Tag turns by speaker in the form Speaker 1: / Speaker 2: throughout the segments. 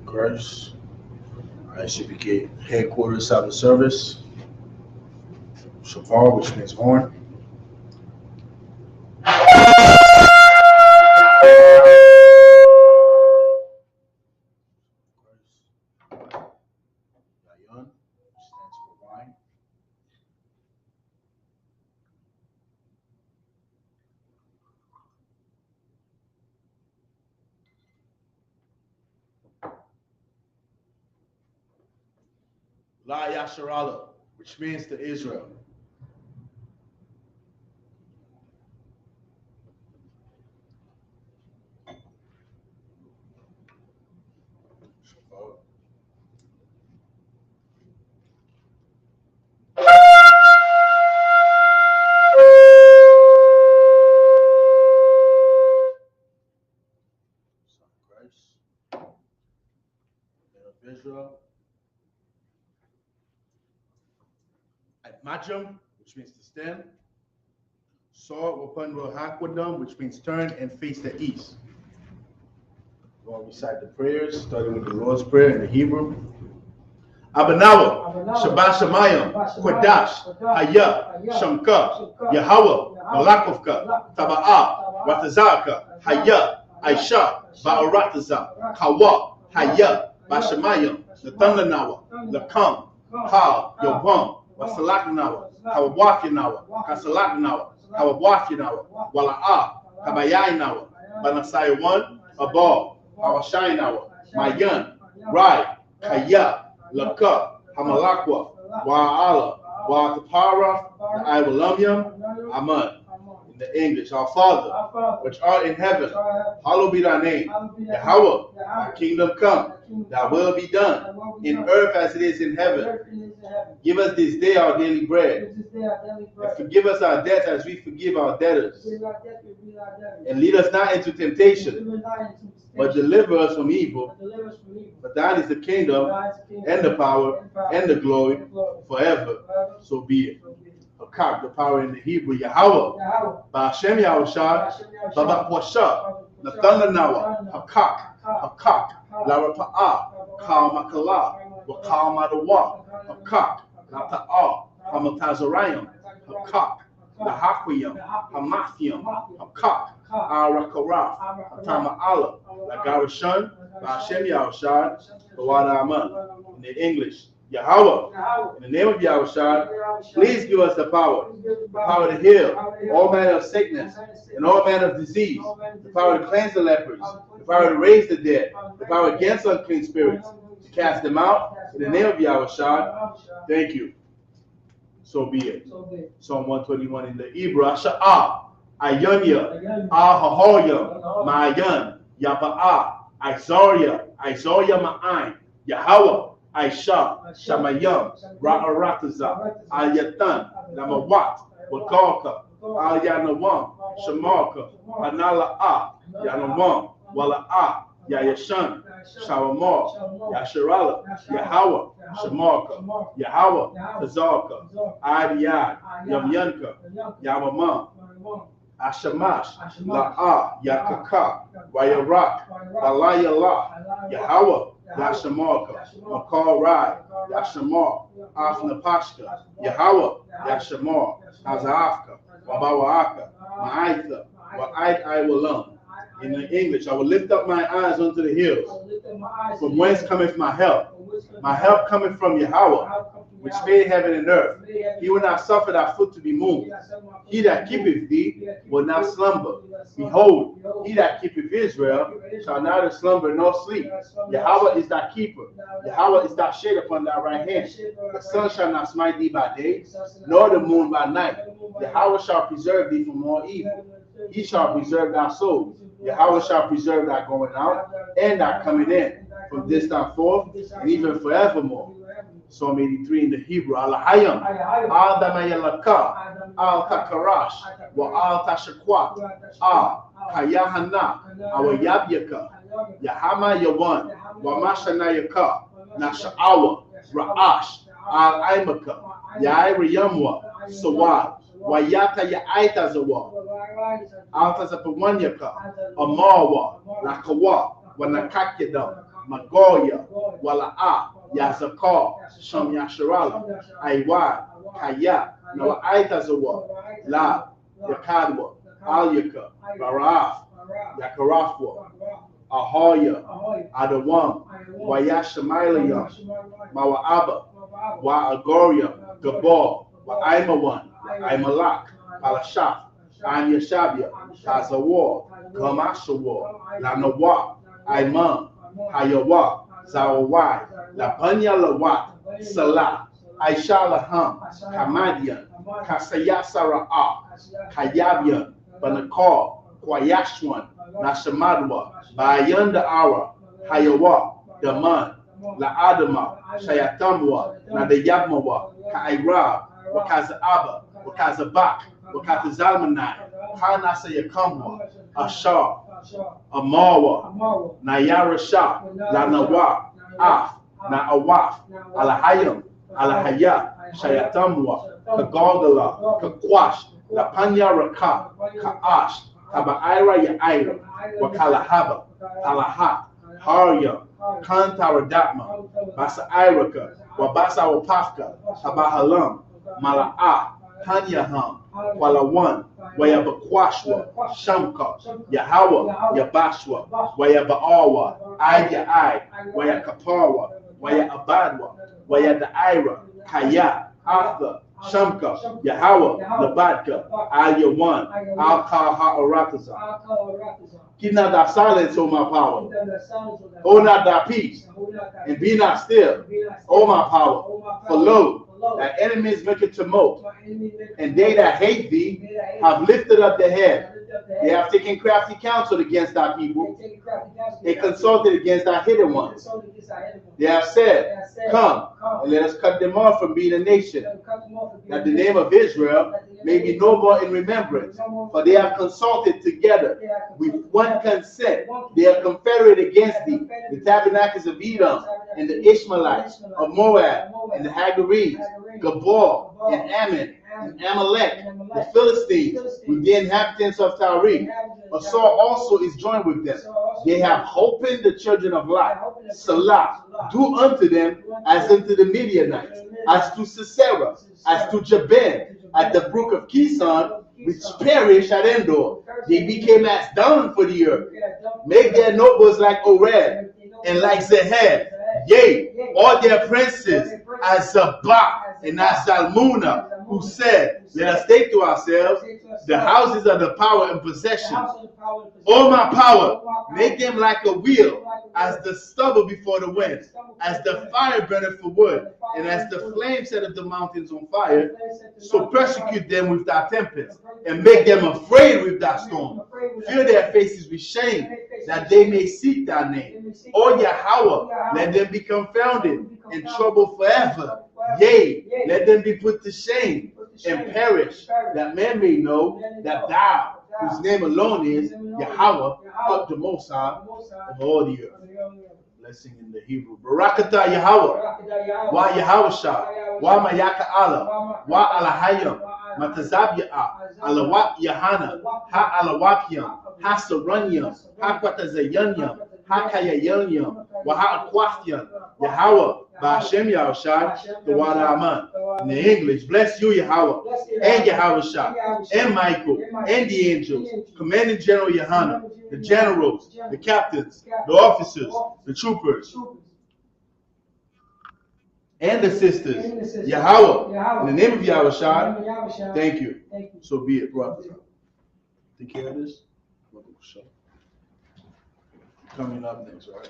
Speaker 1: Christ, I.S.U.P.K. Headquarter Sabbath Service, Shofar, which means horn. Yayan, which stands for wine. La Yasharala, which means to Israel. Shofar. Son of Christ, men of Israel. At Macham, which means to stand. Saw upon Hakwadam, which means turn and face the east. We'll recite the prayers, starting with the Lord's Prayer in the Hebrew. Abanawa, Shabbat Shemayim, Kodash, Haya, Shamka, Yahweh, Malakovka, Taba'ah, Ratazaka, Haya, Aisha, Ba'arataza, Kawa, Haya, Bashamayim, Nathanawa, Lakam, Ka, Yawam, Wasalakanawa, Kawawafyanawa, Kasalakanawa, Kawawafyanawa, Wala'ah, Kabayayanawa, Banasai 1, Abal, Awashayanawa, Mayan, Rai, Kaya, Laka, Hamalakwa, Wa'ala, Wa'atapara, Iwalamyam, Aman. In the English, our Father, which art in heaven, hallowed be thy name. Yahweh, thy kingdom come, thy will be done, in earth as it is in heaven. Give us this day our daily bread, and forgive us our debts as we forgive our debtors. And lead us not into temptation, but deliver us from evil. For thine is the kingdom, and the power, and the glory, forever. So be it. Hakak, the power in the Hebrew, Yahweh, Ba'ashem Yahushua, Babak Nathanawa, Hakak, Larapa'ah, Kal Makala, Wakal Madawa, Hakak, Lata'ah, Hamatazarayim, Hakak, Lahakwiyam, Hamathiam, Hakak, Arakara, Hatama'ala, Lagarashan, Ba'ashem Yahushua, Bawada Aman. In the English, Yahweh, in the name of Yahushua, please give us the power to heal all manner of sickness and all manner of disease, the power to cleanse the lepers, the power to raise the dead, the power against unclean spirits, to cast them out. In the name of Yahushua, thank you. So be it. Psalm 121 in the Hebrew, Asha'ah, Ayunya, Ahahoya, Ma'ayan, Yaba'ah, Isaiah Ma'ain, Yahweh, Aisha, Shamayam, Ra'arataza, Ayatan, Namawat, Wakalka, Alyanawam, Shamarka, Anala'a, Yanawam, Wala'ah, Yayashan, Shawamar, Yasharala, Yahweh, Shamarka, Yahweh, Tazarka, Adiyad, Yamyanka, Yamamam, Ashamash, La'ah, Yakaka, Wayarak, Alayala, Yahweh, Yashamarka, Makal Rai, Yashamar, Afnapashka, Yahweh, Yashamar, Hazaafka, Wabawaka, Ma'aitha, Wa'ait Iwalam. In the English, I will lift up my eyes unto the hills, from whence cometh my help. My help cometh from Yahweh, which made heaven and earth. He will not suffer thy foot to be moved. He that keepeth thee will not slumber. Behold, he that keepeth Israel shall neither slumber nor sleep. Yahweh is thy keeper. Yahweh is thy shade upon thy right hand. The sun shall not smite thee by day, nor the moon by night. Yahweh shall preserve thee from all evil. He shall preserve thy soul. Yahweh shall preserve thy going out and thy coming in, from this time forth and even forevermore. Psalm 83 in the Hebrew, Alahayam, Al Damayalaka, Al Takarash, Wa Al Tashakwat, Al Kayahana, Awa Yabyaka, Yahama Yawan, Wa Mashanayaka, Nasha'awa, Ra'ash, Al Aimaka, Yairi Yamwa, Sawad, Wayata Yaita Zawa, Al Tazapawanyaka, Amarwa, Nakawa, Wanakakyadam, Magoya, Wala'a, Yazakar, Sham Yasharala, Aiwa, Kaya, Noah Aitazawa, La, Yakadwa, Alyaka, Baraf, Yakarafwa, Ahoya, Adawam, Wayashamalayam, Mawa'aba, Wa'agoria, Gabor, Wa'aimawan, Aimalak, Palashaf, Yashabia, Tazawar, Kamashawar, Lanawa, Aiman, Hayawa, Zawawai, Lapanya Lawat, Salah, Aisha Laham, Kamadian, Kasayasara'a, Kayabian, Banakar, Kwayashwan, Nashamadwa, Bayanda Ara, Hayawa, Daman, La Adama, Shayatamwa, Nadayabmawa, Kaira, Wakazaaba, Wakazabak, Wakatazalmanai, Hanasa Yakamwa, Ashar, Amawa, Nayara Shah, Lanawa, Af, Naawaf, Alahayam, Alahaya, Shayatamwa, Kagogala, Kakwash, Lapanya Raka, Kaash, Kabaira Yaira, Wakalahaba, Talahat, Harya, Kantaradatma, Basa Iraka, Wabasa Wapafka, Habahalam, Mala'a, Hanyaham, Walawan, Wayabakwashwa, Shamka, Yahawa, Yabashwa, Wayabaawa, Ayai, Wayakapawa, Wayabadwa, Wayadaira, Kaya, Arthur, Shamka, Yahawa, Labadka, Ayawan, Alkaha Arakaza. Keep not thy silence, O my power. Hold not thy peace, and be not still, O my power. For lo, thy enemies make a tumult, and they that hate thee have lifted up their head. They have taken crafty counsel against thy people. They consulted against thy hidden ones. They have said, come, and let us cut them off from being a nation, that the name of Israel may be no more in remembrance. For they have consulted together with one consent. They are confederate against thee, the tabernacles of Edom, and the Ishmaelites of Moab, and the Hagarenes, Gabor, and Ammon, and Amalek, the Philistines, with the inhabitants of Tyre. Esau also is joined with them. They have holpen the children of Lot. Salah, do unto them as unto the Midianites, as to Sisera, as to Jabin, at the brook of Kison, which perished at Endor. They became as dung for the earth. Make their nobles like Oreb, and like Zehed, yea, all their princes as Zabak and as Zalmunna, who said, let us take to ourselves the houses of the power and possession. O my power, make them like a wheel, as the stubble before the wind, as the fire burneth for wood, and as the flame setteth the mountains on fire. So persecute them with thy tempest, and make them afraid with thy storm. Fill their faces with shame, that they may seek thy name. O Yahweh, let them be confounded and troubled forever. Yea, let them be put to shame and perish, that men may know that thou, whose name alone is Yahweh, up the Most High of all the earth. Blessing in the Hebrew. Barakatah Yahweh, Wa Yahweh Shah, Wa Mayaka Allah, Wa Alahayam, Matazabya'a, Alawat Yahana, Ha Alawapiam, Ha Saranyam, Ha Kwatazayanyam, Ha Kayayanyam, Wa Ha Aquathiam, Yahweh, Ba'ashem Yahushai, the Wada Aman. In the English, bless you, Yahweh, and Yahushai, and Michael, and the angels, Commanding General Yohanan, the generals, the captains, the officers, the troopers, and the sisters. Yahweh, in the name of Yahushai, thank you. So be it, brother. Take care of this. Coming up next, right?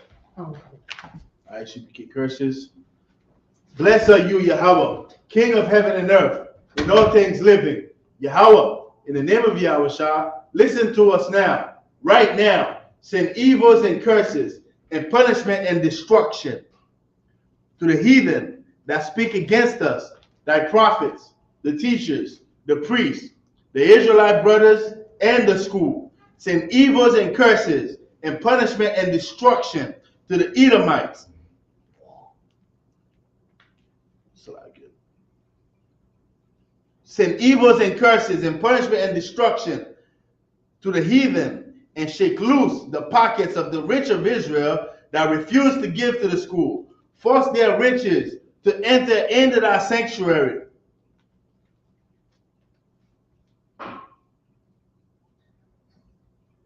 Speaker 1: I.S.U.P.K curses. Blessed are you, Yahweh, King of heaven and earth, and all things living. Yahweh, in the name of Yahushua, listen to us now, right now. Send evils and curses, and punishment and destruction to the heathen that speak against us, thy prophets, the teachers, the priests, the Israelite brothers, and the school. Send evils and curses, and punishment and destruction to the Edomites. Send evils and curses and punishment and destruction to the heathen, and shake loose the pockets of the rich of Israel, that refuse to give to the school, force their riches to enter into thy sanctuary.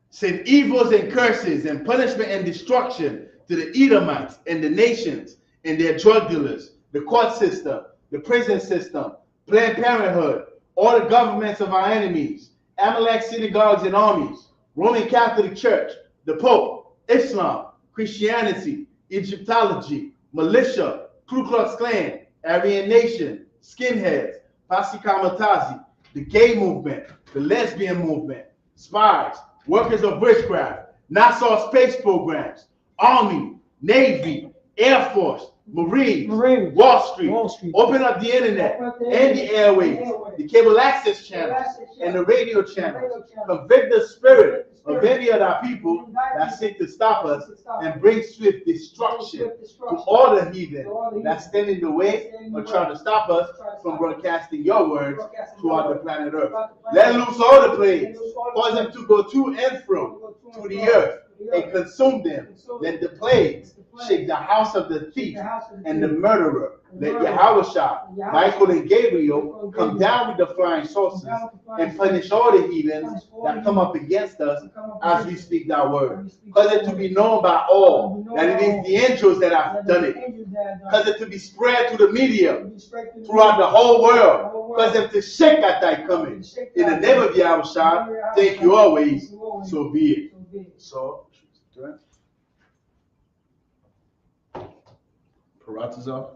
Speaker 1: Send evils and curses and punishment and destruction to the Edomites and the nations and their drug dealers, the court system, the prison system, Planned Parenthood, all the governments of our enemies, Amalek synagogues and armies, Roman Catholic Church, the Pope, Islam, Christianity, Egyptology, militia, Ku Klux Klan, Aryan Nation, skinheads, Pasi Kamatazi, the gay movement, the lesbian movement, spies, workers of witchcraft, NASA space programs, Army, Navy, Air Force, Marines, Wall Street. Open up the internet and the airways, the cable access channels, and the radio channels. Convict the spirit of any of our people that seek to stop us and bring swift destruction to all the heathen that stand in the way or try to stop us from broadcasting your words throughout the planet Earth. Let loose all the plagues, cause them to go to and fro to the earth and consume them. Let the plagues shake the house of the thief and the murderer. Let Yahweh, Michael, and Gabriel come down with the flying saucers and punish all the heathens that come up against us as we speak thy word. Cause it to be known by all that it is the angels that have done it. Cause it to be spread through the media throughout the whole world. Cause them to shake at thy coming. In the name of Yahweh, thank you always. So be it. So, Paratazar.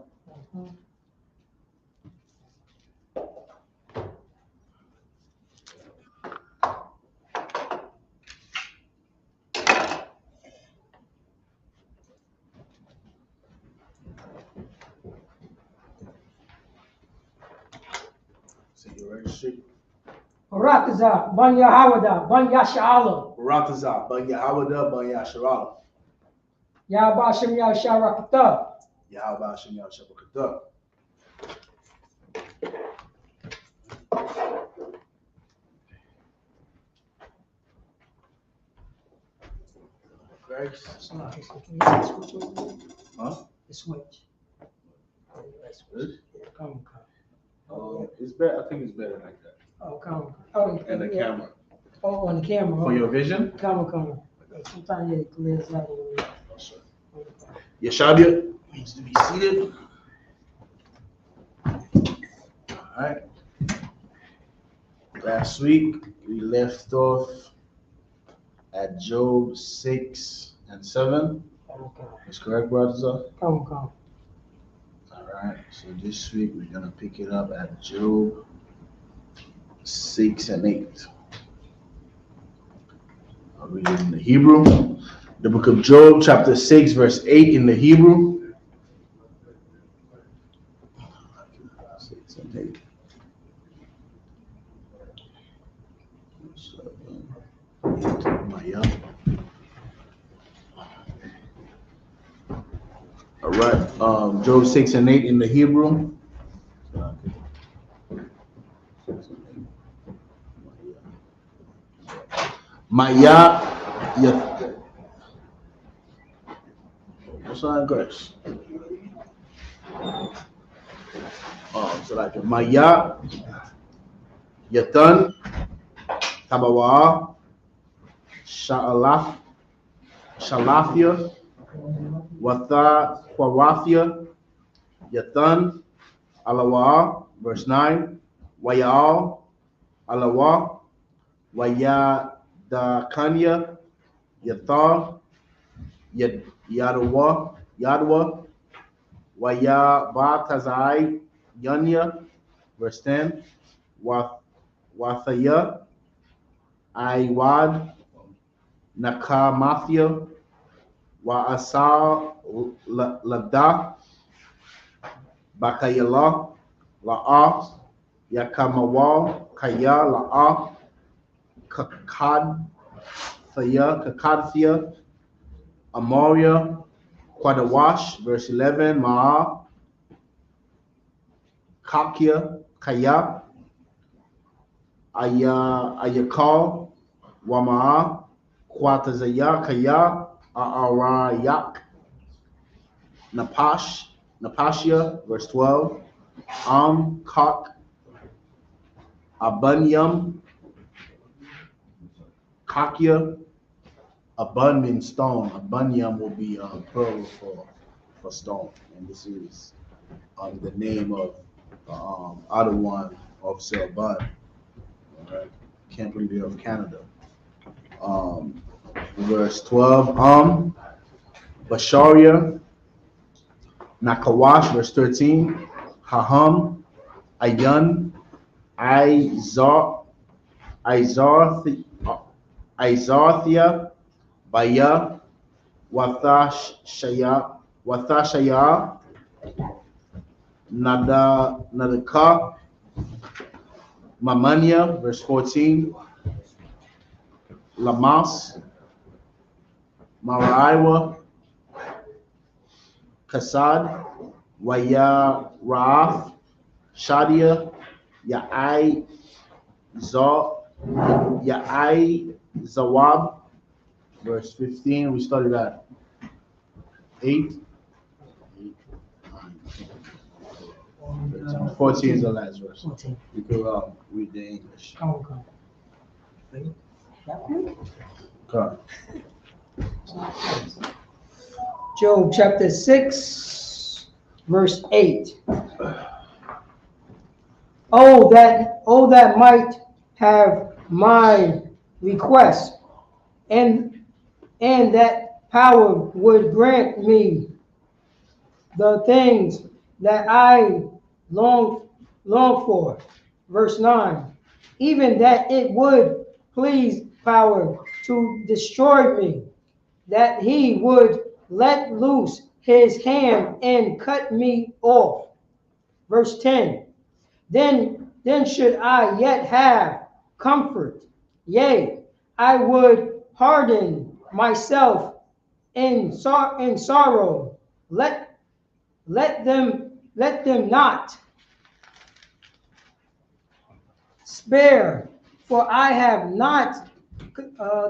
Speaker 1: So you ready, shit?
Speaker 2: Baratazar, Ban Yahawada, Ban Yasha'ala.
Speaker 1: Paratazar, Ban Yahawada, Ban Yasharala.
Speaker 2: Yahba Shem Yasharakata.
Speaker 1: Yahweh Hashem Yahweh. Huh?
Speaker 2: The switch.
Speaker 1: Good?
Speaker 2: Come.
Speaker 1: It's better. I think it's better like that.
Speaker 2: Oh, come. Oh,
Speaker 1: And the camera.
Speaker 2: Oh, on the camera.
Speaker 1: For your vision?
Speaker 2: Come. Sometimes it clears out.
Speaker 1: Yeshabia needs to be seated. All right. Last week we left off at Job 6 and 7.
Speaker 2: Okay.
Speaker 1: That's correct, brothers?
Speaker 2: Come.
Speaker 1: All right. So this week we're gonna pick it up at Job 6 and 8. I'll read it in the Hebrew. The book of Job, chapter 6, verse 8 in the Hebrew. 6 and 8. All right. Job 6 and 8 in the Hebrew. Maya. So like Maya, Yatan, Tabawa, Shalafia, Watha, Quarathia, Yatan, Alawa, verse 9, Wayal, Alawa, Wayadakanya, Yathar, Yadwa, Waya Batazai, Yanya, verse 10, Wathaya, Iwad, Nakamathia, Wa'asa Lada, Bakayala, La'a, Yakamawa, Kaya, La'a, Kakadthia, Amoria, Quadawash, verse 11, Ma'a, Kakia, Kaya, Ayakal, Wama'a, Quatazaya, Kaya, Arayak, Napashia, verse 12. Kok, Abunyum, Kakia. Abun means stone. Abunyum will be plural for stone. And this is the name of other one, Officer Abun. All right. Can't believe they're of Canada. Verse 12. Basharia, Nakawash, verse 13. Haham, Ayun, Izarthia, Baya, Wathashaya, Nadaka, Mamania, verse 14. Lamas, Maraiwa, Kasad, Waya Raaf, Shadia, Ya'ai Zawab, verse 15. We started at 8. 14 is the last verse.
Speaker 2: 14.
Speaker 1: You could read the English.
Speaker 2: Come on. That one?
Speaker 1: Correct.
Speaker 2: Job chapter 6, verse 8. Oh, that might have my request, and that power would grant me the things that I long for. Verse 9. Even that it would please power to destroy me, that he would let loose his hand and cut me off. Verse 10. Then should I yet have comfort. Yea, I would harden myself in sorrow. Let them not spare, for I have not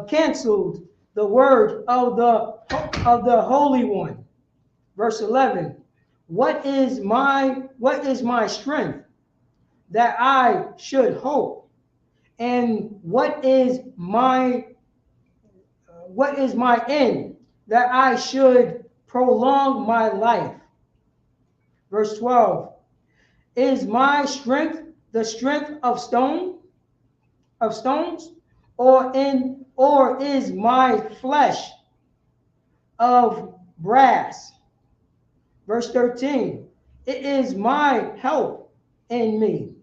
Speaker 2: canceled the word of the Holy One. Verse 11. What is my strength, that I should hope? And what is my end, that I should prolong my life? Verse 12. Is my strength the strength of stones, or is my flesh of brass? Verse 13. It is my help in me,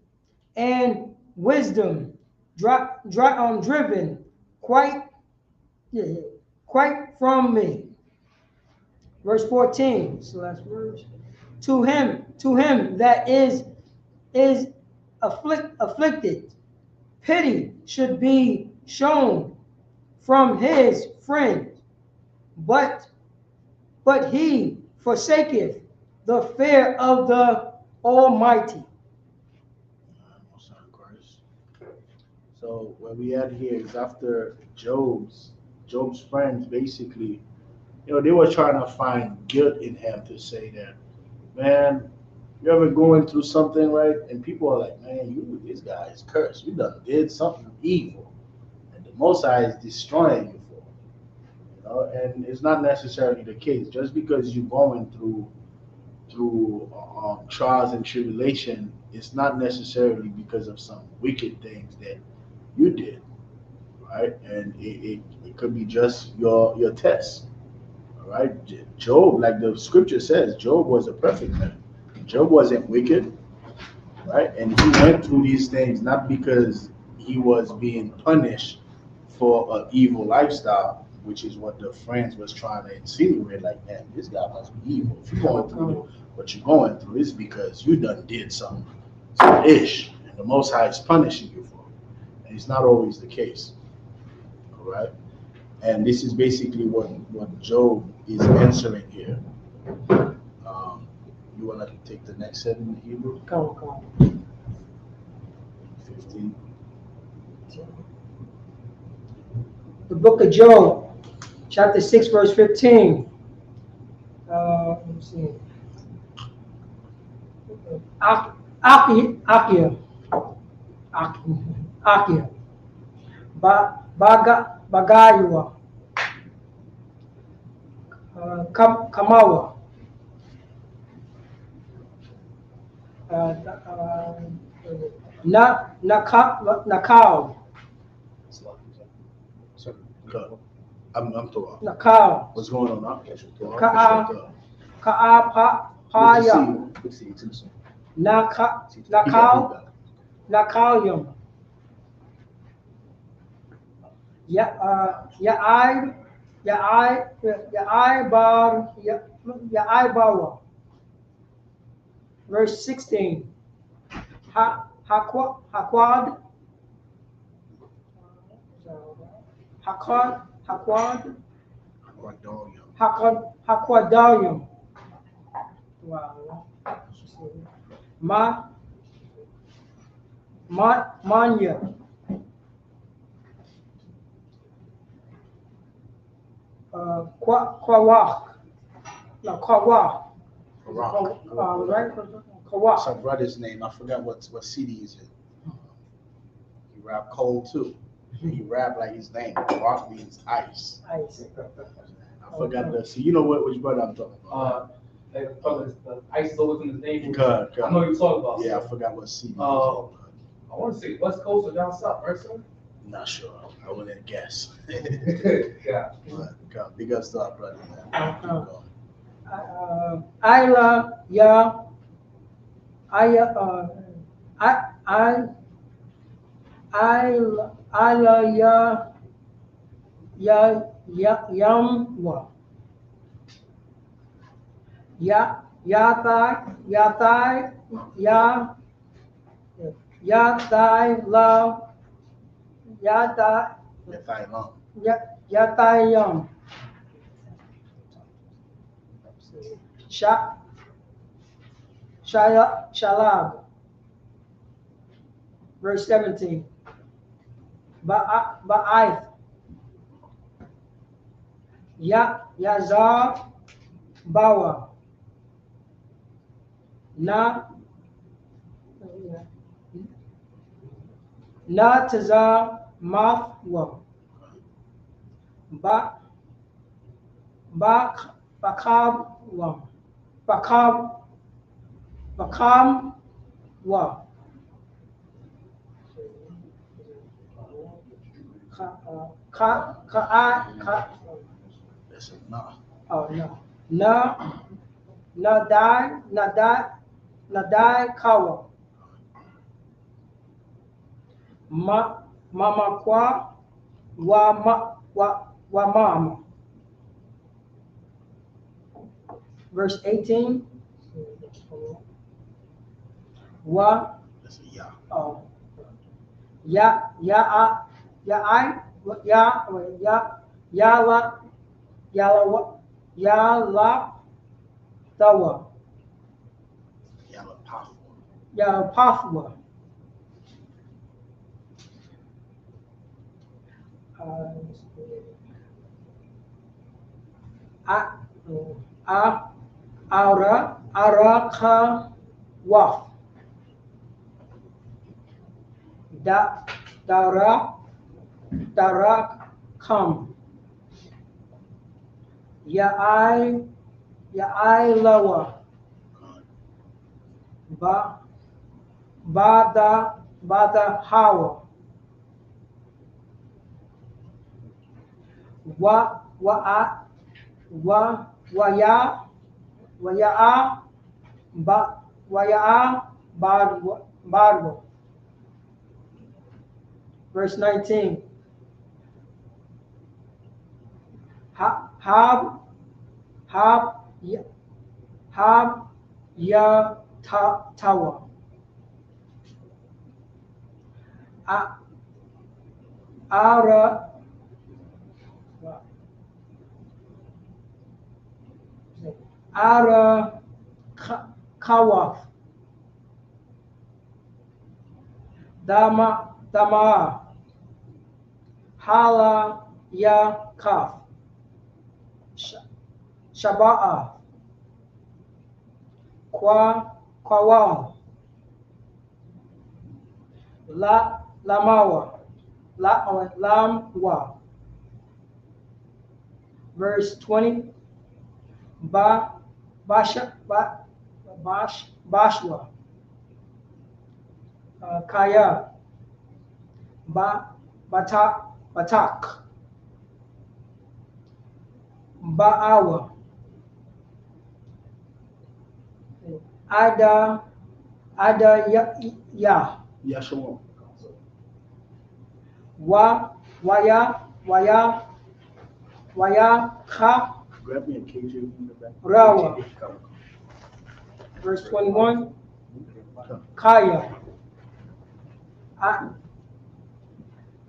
Speaker 2: and wisdom driven quite from me. Verse 14. So last verse. To him that is afflicted, pity should be shown from his friend, but he forsaketh the fear of the Almighty.
Speaker 1: So where we at here is after Job's friends basically, they were trying to find guilt in him to say that, man, you ever going through something, right? And people are like, man, this guy is cursed. You done did something evil, and the Most High is destroying you for it. And it's not necessarily the case. Just because you're going through trials and tribulation, it's not necessarily because of some wicked things that you did, right? And it could be just your test, all right? Job, like the scripture says, Job was a perfect man. Job wasn't wicked, right? And he went through these things not because he was being punished for an evil lifestyle, which is what the friends was trying to insinuate. Like, man, this guy must be evil. If you're going through what you're going through, it's because you done did some ish, and the Most High is punishing you for it. And it's not always the case, all right? And this is basically what Job is answering here. You want to take the next 7 in Hebrew?
Speaker 2: Come.
Speaker 1: 15.
Speaker 2: The book of Job, chapter 6, verse 15. Let me see. Akia. Akia. Bagayua. Kamawa. Nakao.
Speaker 1: So, go. I'm through.
Speaker 2: Nakao.
Speaker 1: What's going on?
Speaker 2: Paya. Nakayum. Bawa. Verse 16. Hakwad. Hakwadalium. Wow. Manya. Kwawak. No, Kwawak. Right? Kwawak.
Speaker 1: It's a brother's name. I forgot what city he's in. He rap cold too. He rap like his name. Rock means ice.
Speaker 2: Ice.
Speaker 1: I forgot the. So you know which brother I'm talking about?
Speaker 3: The ice is always in his name.
Speaker 1: Cut.
Speaker 3: I know you're talking about.
Speaker 1: Yeah, I forgot what city.
Speaker 3: I want to say West Coast or down south, right, sir?
Speaker 1: Not sure. I wouldn't guess.
Speaker 3: Yeah.
Speaker 1: But, big up stuff, brother. Man. Keep going.
Speaker 2: Yamwa. Yatayam. Shalab. Verse 17. Ba'aith. Yazar Bawa. Tazar Mafwa. Bakabwa. Bakamwa.
Speaker 1: That's a nah.
Speaker 2: Oh no. Nadai Kawa. Mama kwa wa mama. Verse 18.
Speaker 1: That's a ya.
Speaker 2: Oh. Tawa. Pafwa. Araka waf. Darak come. Yaai lawa. Bada hawa. Waya barwa. Verse 19. Hab ya tawa. Ara kawaf. Dama hala ya kaf. Shaba'a. Kwawal, Lamawa, Lamwa. Verse 20, Bashwa, Kaya, Batak, Baawa, Ya,
Speaker 1: Yashua.
Speaker 2: Waya, Ka,
Speaker 1: Grab me a KJ from the back.
Speaker 2: Rawa.
Speaker 1: Come.
Speaker 2: Verse 21, Kaya,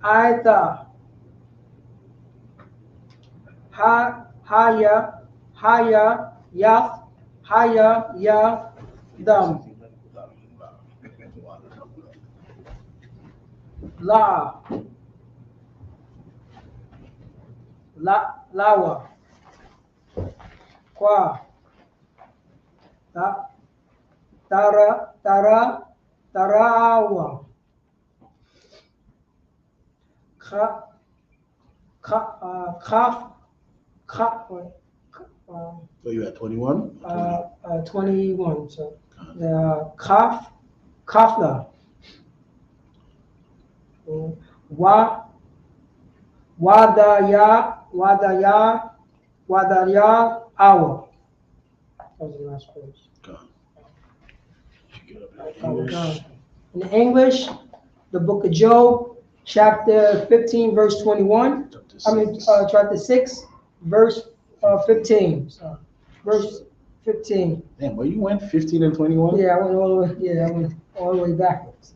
Speaker 2: Aitha, Haya, Ya, Dam, Lawa, Kwa, Tarawa,
Speaker 1: So you at 21?
Speaker 2: 21. So the Kafla, Wadaya, Awa. That was the last verse. In English, the book of Job, chapter 15, verse 21. Chapter 6, verse 15. So, verse 15.
Speaker 1: Damn, where you went? 15 and 21?
Speaker 2: Yeah, I went all the way. Yeah, I went all the way backwards.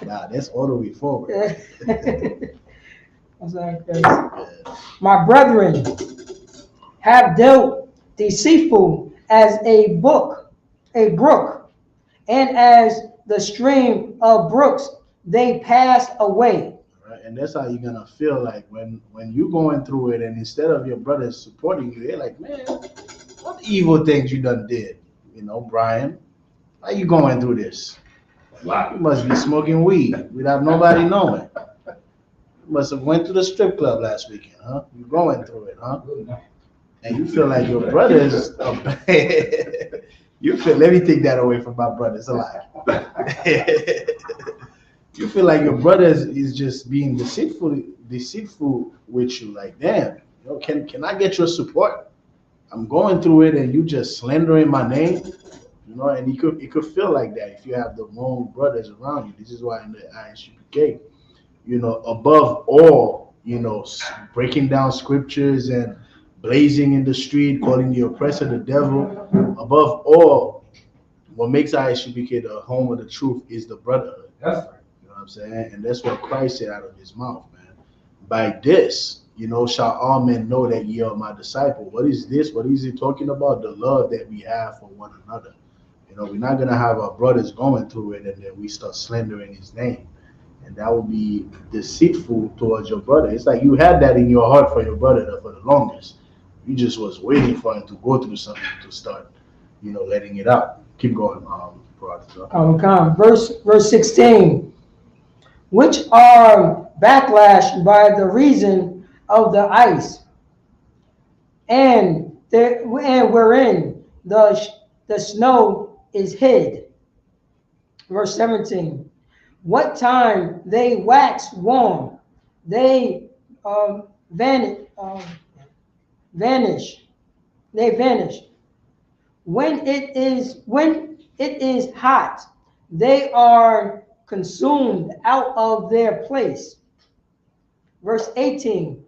Speaker 1: Nah, that's all the way forward.
Speaker 2: That's like my brethren have dealt deceitful as a brook, and as the stream of brooks, they pass away.
Speaker 1: Right? And that's how you're gonna feel like when you're going through it, and instead of your brothers supporting you, they're like, man, what evil things you done did? You know, Brian, why you going through this? You must be smoking weed without nobody knowing. You must have went to the strip club last weekend, huh? You going through it, huh? And you feel like your brothers are bad. You feel, let me take that away from my brothers alive. You feel like your brothers is just being deceitful with you. Like, damn, you know, can I get your support? I'm going through it, and you just slandering my name. You know, and it could feel like that if you have the wrong brothers around you. This is why in the I.S.U.P.K, you know, above all, you know, breaking down scriptures and blazing in the street, calling the oppressor the devil. Above all, what makes I.S.U.P.K the home of the truth is the brotherhood.
Speaker 3: That's right.
Speaker 1: You know what I'm saying? And that's what Christ said out of his mouth, man. By this, you know, shall all men know that ye are my disciple. What is this? What is he talking about? The love that we have for one another. You know, we're not going to have our brothers going through it and then we start slandering his name. And that would be deceitful towards your brother. It's like you had that in your heart for your brother for the longest. You just was waiting for him to go through something to start, you know, letting it out. Keep going,
Speaker 2: Verse 16. Which are backlashed by the reason of the ice, and wherein the snow is hid. Verse 17. What time they wax warm, they vanish. They vanish. When it is hot, they are consumed out of their place. Verse 18.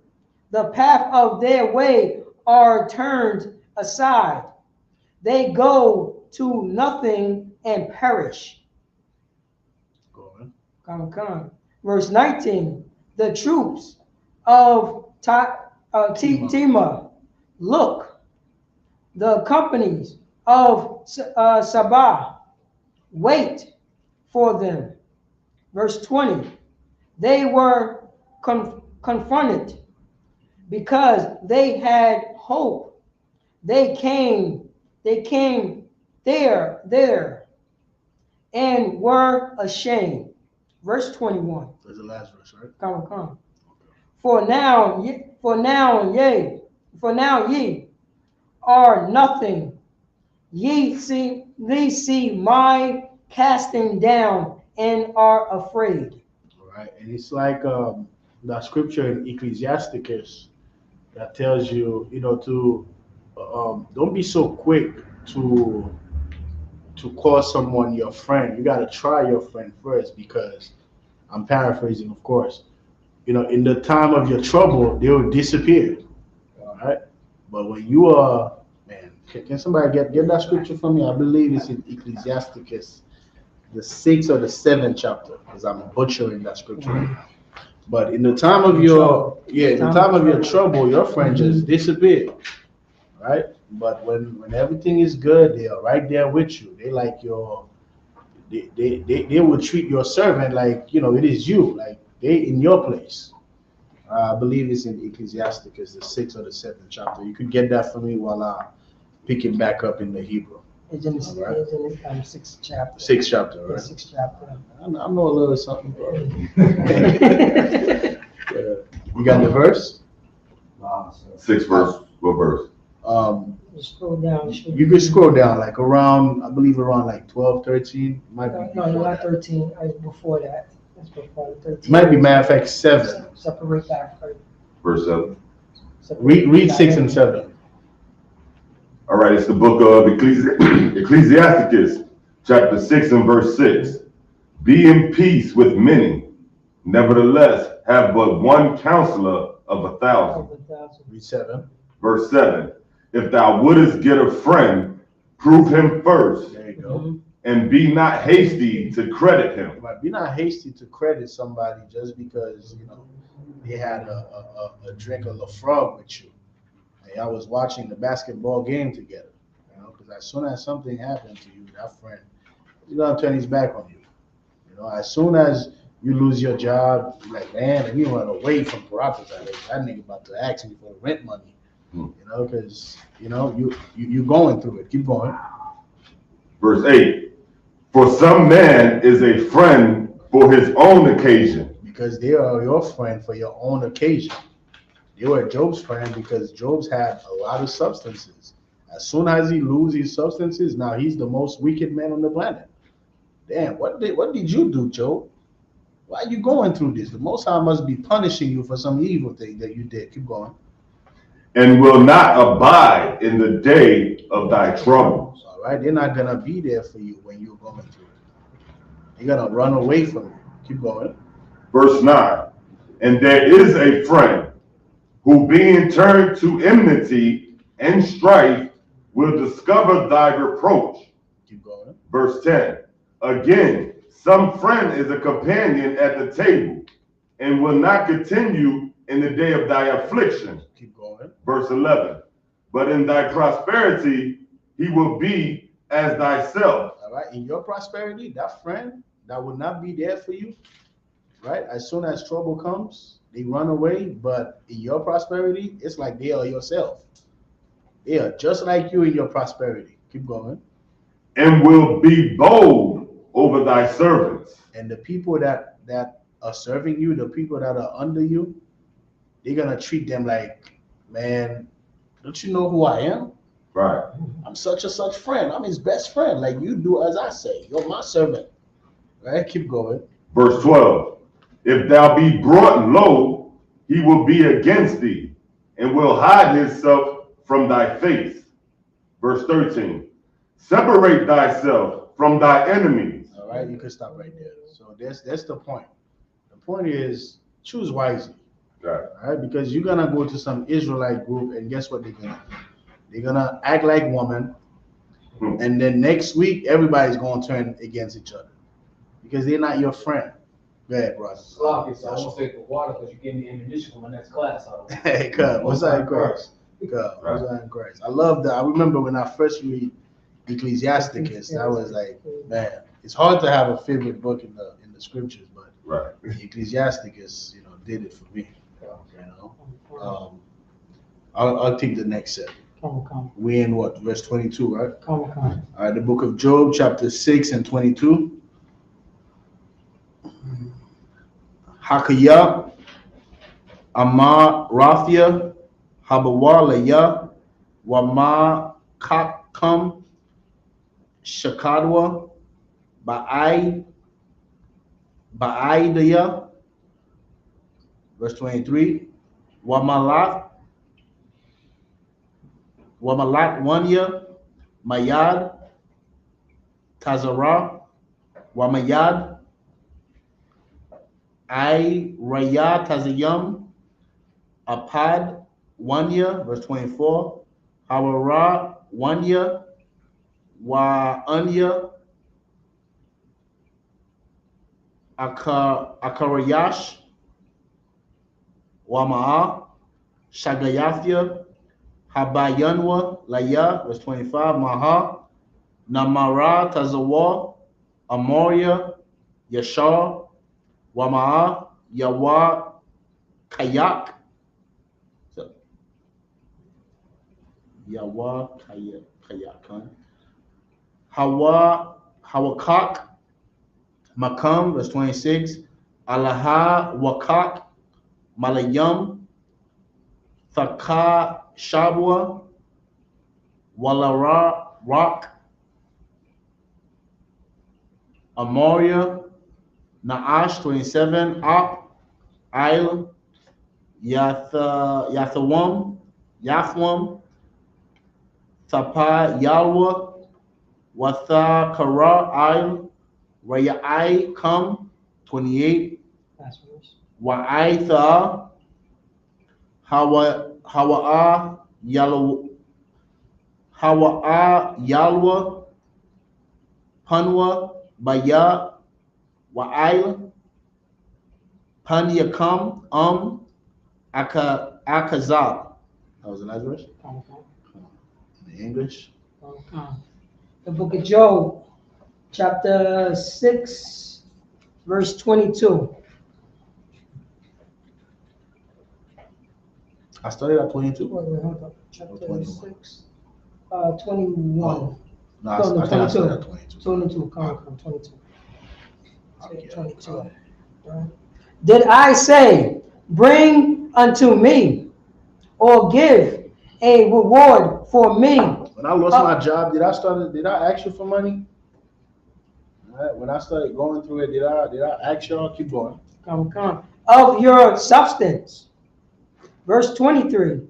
Speaker 2: The path of their way are turned aside. They go to nothing and perish. Come. Verse 19. The troops of Tema look. The companies of Sabah wait for them. Verse 20. They were confronted because they had hope. They came there, and were ashamed. Verse 21.
Speaker 1: That's the last verse, right?
Speaker 2: Come. For now ye are nothing. Ye see my casting down and are afraid.
Speaker 1: All right, and it's like that scripture in Ecclesiasticus that tells you, to don't be so quick to call someone your friend. You got to try your friend first, because I'm paraphrasing, of course. In the time of your trouble, they will disappear. All right, but when you are, man, can somebody get that scripture for me? I believe it's in Ecclesiasticus, the 6th or the 7th chapter, because I'm butchering that scripture. But in the time of your trouble, your friend just disappeared, right? But when everything is good, they are right there with you. They like they will treat your servant like it is you, like they in your place. I believe it's in Ecclesiasticus, the 6th or the 7th chapter. You could get that for me while I pick it back up in the Hebrew.
Speaker 2: It's in the 6th chapter.
Speaker 1: 6th chapter, right?
Speaker 2: Yeah, 6th chapter.
Speaker 1: I know a little something, bro. You got the verse?
Speaker 4: 6th verse. What verse?
Speaker 2: You scroll down.
Speaker 1: You could scroll down like around, I believe around like 12, 13. Might be
Speaker 2: No, not 13. Before that. That's before 13.
Speaker 1: Might be, matter of fact, 7.
Speaker 2: Separate that.
Speaker 4: Verse 7.
Speaker 1: Read 6 and 7.
Speaker 4: All right, it's the book of Ecclesiasticus, chapter 6 and verse 6. Be in peace with many, nevertheless have but one counselor of 1,000.
Speaker 1: Read 7.
Speaker 4: Verse 7. If thou wouldest get a friend, prove him first,
Speaker 1: There you go.
Speaker 4: and be not hasty to credit him.
Speaker 1: But be not hasty to credit somebody just because they had a drink of Lafroig with you. Hey, I was watching the basketball game together, because as soon as something happened to you, that friend, he's gonna turn his back on you. As soon as you lose your job, you're like, man, and you run away from Parappas. That nigga about to ask me for the rent money, because you going through it. Keep going.
Speaker 4: Verse 8. For some man is a friend for his own occasion.
Speaker 1: Because they are your friend for your own occasion. They were Job's friend because Job's had a lot of substances. As soon as he loses his substances, now he's the most wicked man on the planet. Damn, what did you do, Job? Why are you going through this? The Most High must be punishing you for some evil thing that you did. Keep going.
Speaker 4: And will not abide in the day of thy troubles.
Speaker 1: All right, they're not gonna be there for you when you're going through it. They're gonna run away from you. Keep going.
Speaker 4: Verse 9. And there is a friend who, being turned to enmity and strife, will discover thy reproach.
Speaker 1: Keep going.
Speaker 4: Verse 10. Again, some friend is a companion at the table, and will not continue in the day of thy affliction.
Speaker 1: Keep going.
Speaker 4: Verse 11. But in thy prosperity he will be as thyself.
Speaker 1: All right, in your prosperity, that friend that would not be there for you, right? As soon as trouble comes, they run away. But in your prosperity, it's like they are yourself. They are just like you in your prosperity. Keep going.
Speaker 4: And will be bold over thy servants.
Speaker 1: And the people that are serving you, the people that are under you, they're gonna treat them like, man, don't you know who I am?
Speaker 4: Right.
Speaker 1: I'm such and such friend. I'm his best friend. Like, you do as I say. You're my servant. Right? Keep going.
Speaker 4: Verse 12. If thou be brought low, he will be against thee, and will hide himself from thy face. Verse 13. Separate thyself from thy enemies.
Speaker 1: All right, you can stop right there. So that's the point. The point is, choose wisely.
Speaker 4: Right.
Speaker 1: All right, because you're gonna go to some Israelite group, and guess what they're gonna do? They're gonna act like women, and then next week everybody's gonna turn against each other because they're not your friend. Go ahead, bro.
Speaker 3: Sloppy, so I won't take the water because you gave me ammunition for my next class.
Speaker 1: Hey, cuz, what's that in Christ? Cuz, what's that in Christ? I love that. I remember when I first read Ecclesiasticus, I was like, man, it's hard to have a favorite book in the scriptures, but
Speaker 4: Right.
Speaker 1: Ecclesiasticus, did it for me. I'll take the next set.
Speaker 2: Come.
Speaker 1: We in what? Verse 22, right?
Speaker 2: Come.
Speaker 1: All right, the book of Job, chapter 6 and 22. Hakaya, Amar Raphia, Habawalaya, Wama Kakam, Shakadwa, Ba'idaya, verse 23. Wamalat Wanya, Mayad, Tazara, Wamayad, Raya Tazayam, Apad, Wanya, verse 24. Hawara, Wanya, Anya, Akarayash, Wama'a, Shagayafia, Habayanwa, Laya, verse 25. Maha, Namara, Tazawa, Amoria, Yashar, Wama'a, Yawa, Kayak, so, Yawa, Kayak, Hawakak, Makam, verse 26. Alaha, Wakak, Malayam, Thaka, Shabwa, Walara, Rock, Amoria, Naash, 27. Op, Isle, Yathawam, Thapa, Yalwa, Watha, Kara, Isle, Rayai, Come, 28.
Speaker 2: Last verse.
Speaker 1: Wa'aitha, Hawa'a, Yalwa, Panwa, Baya, Wa'ail, Panyakam, Akazab. That was the last verse?
Speaker 2: Come.
Speaker 1: In English.
Speaker 2: Come. The book of Job, chapter 6, verse 22.
Speaker 1: I started at 22.
Speaker 2: Wait, hold up. Chapter
Speaker 1: 21.
Speaker 2: 6, 21.
Speaker 1: Oh, no,
Speaker 2: No,
Speaker 1: I think I
Speaker 2: 22.
Speaker 1: started at 22.
Speaker 2: 22. Come, 22.
Speaker 1: Okay,
Speaker 2: 22. Right. Did I say, bring unto me, or give a reward for me?
Speaker 1: When I lost my job, did I ask you for money? All right, when I started going through it, did I ask y'all? Keep going.
Speaker 2: Come. Of your substance. Verse 23.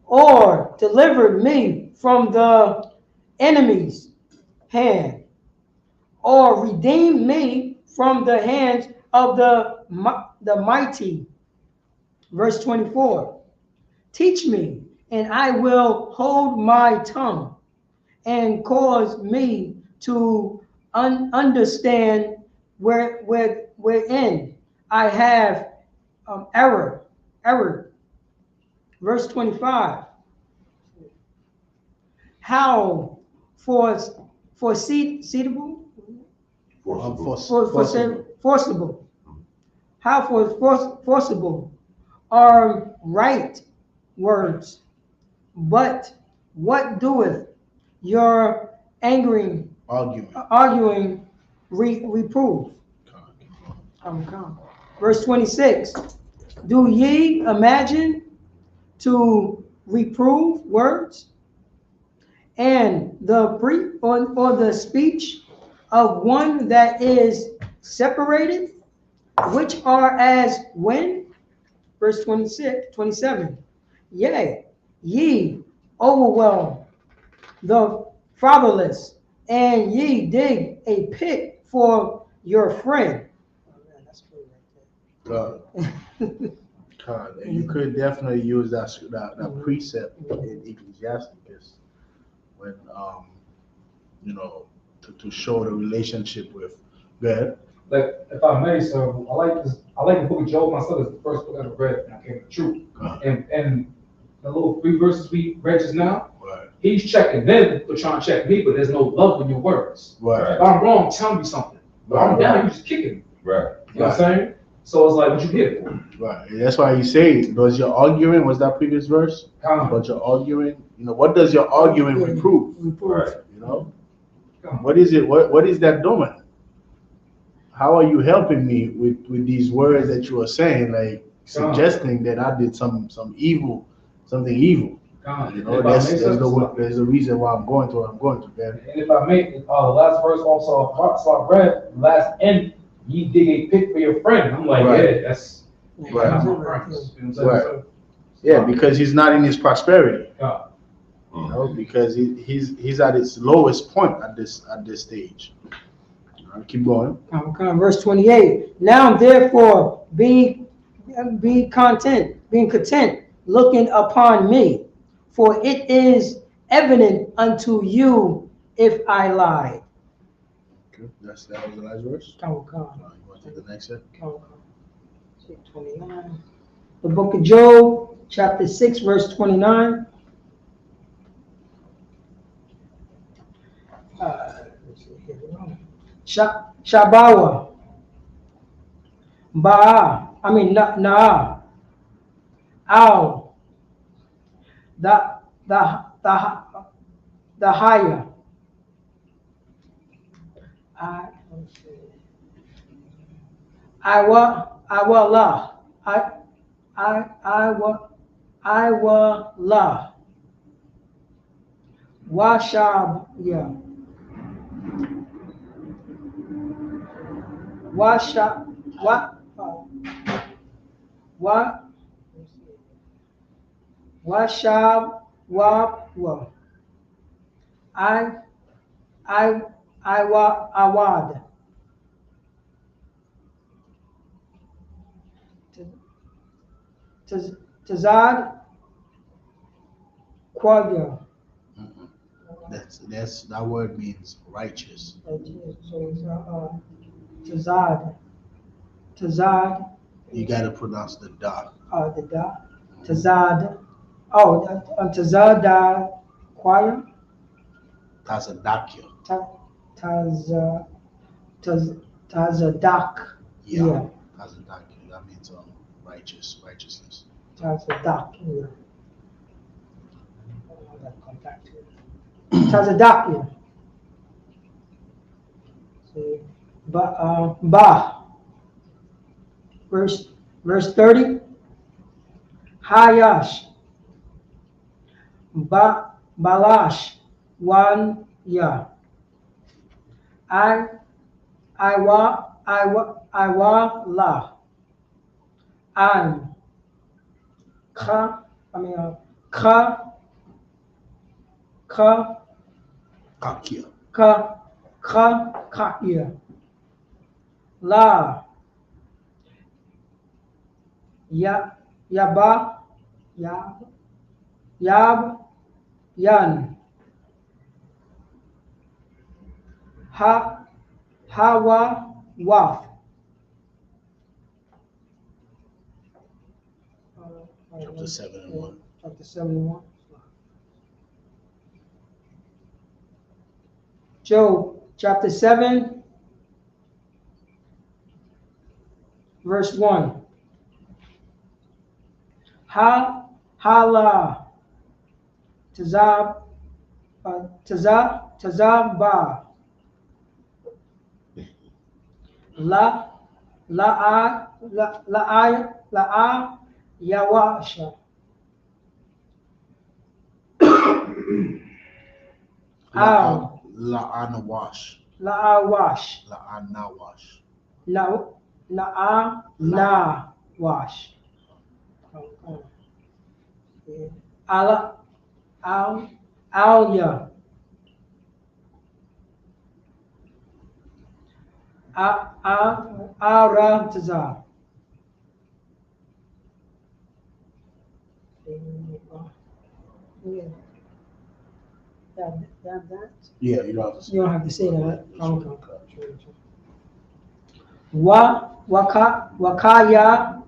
Speaker 2: Or deliver me from the enemy's hand, or redeem me from the hands of the mighty. Verse 24. Teach me, and I will hold my tongue, and cause me to understand wherein I have error. Verse 25. How forcible? Forcible. How forcible are right words, but what doeth your arguing reprove? Come. Verse 26. Do ye imagine to reprove words, and the or the speech of one that is separated, which are as wind? Verse 27. Yea, ye overwhelm the fatherless, and ye dig a pit for your friend. Oh, man, that's good right there.
Speaker 1: God, and you could definitely use that precept in Ecclesiasticus when to show the relationship with God.
Speaker 3: Like, if I may, sir, I like the book of Job myself. It's the first book I ever read, and I came to truth. And the little 3 verses we read just now,
Speaker 1: Right.
Speaker 3: He's checking them for trying to check me, but there's no love in your words.
Speaker 1: Right.
Speaker 3: If I'm wrong, tell me something. But I'm down, you just kicking me.
Speaker 4: Right.
Speaker 3: You know what I'm saying? So it's like, what you get?
Speaker 1: Right. And that's why you say, was your arguing, was that previous verse? But you're arguing What does your arguing
Speaker 2: Yeah,
Speaker 1: reprove?
Speaker 2: reprove.
Speaker 1: What is it? What is that doing? How are you helping me with these words that you are saying, like suggesting that I did something evil. There's a reason why I'm going to what I'm going to, man.
Speaker 3: And if I may, the last verse also I read, last end, ye dig a pit for your friend. I'm like,
Speaker 1: Right.
Speaker 3: yeah, that's
Speaker 1: Right.
Speaker 3: not my friends. You know what I'm saying?
Speaker 1: Right.
Speaker 3: So,
Speaker 1: Yeah, because he's not in his prosperity.
Speaker 3: Yeah.
Speaker 1: Because he's at his lowest point at this stage. All right, keep going.
Speaker 2: Verse 28. Now therefore be content, looking upon me, for it is evident unto you if I lie.
Speaker 1: Okay, that was the last verse.
Speaker 2: Come.
Speaker 1: You want to take the next set?
Speaker 2: 29. The book of Job, chapter 6, verse 29. Shabawa. Na'a. Ow. The higher. La. I wa la. Washab, yeah. Washa, what? What? Washab, wa. I awad. Tazad, quagga.
Speaker 1: That word means righteous.
Speaker 2: So Tazad.
Speaker 1: You got to pronounce the da.
Speaker 2: The da. Tazad. Tazada choir.
Speaker 1: Tazadakia.
Speaker 2: Tazadak. Yeah.
Speaker 1: Tazadakia. That means righteousness.
Speaker 2: Tazadak. Yeah. Tazadakia. Ba. Verse 30. Hayash. Balash. One ya. I wa la. I'm. Ka.
Speaker 1: Kakia.
Speaker 2: Kakia. La. Yab. Yan. Hawa. Waf.
Speaker 1: Chapter 7 and 1.
Speaker 2: Chapter 71. Job, chapter 7, verse 1. Hala. Tazaba. La Yawasha.
Speaker 1: La'anawash.
Speaker 2: La'awash.
Speaker 1: La'anawash.
Speaker 2: Wash. Alya. Ara Tazar.
Speaker 1: Yeah, you don't have to say.
Speaker 2: You don't have to say that. Okay. Wakaya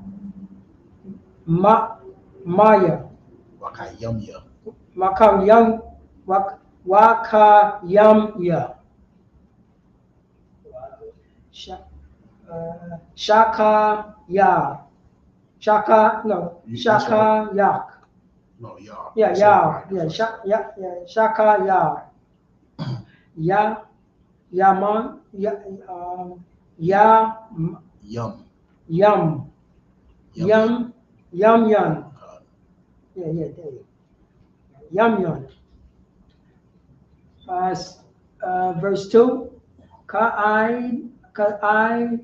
Speaker 2: Maya.
Speaker 1: Wakayamya.
Speaker 2: Wakayamya. Shaka Yak.
Speaker 1: No, Yar.
Speaker 2: Yeah,
Speaker 1: That's
Speaker 2: Yar.
Speaker 1: the
Speaker 2: Yeah,
Speaker 1: first one.
Speaker 2: Shaka Yar. Ya, Yaman, Ya,
Speaker 1: Yum.
Speaker 2: Yum, Yum, Yum, Yum.
Speaker 1: God.
Speaker 2: Yeah, there you go. Yum, Yum. Verse 2. Ka'ai, Ka'ai,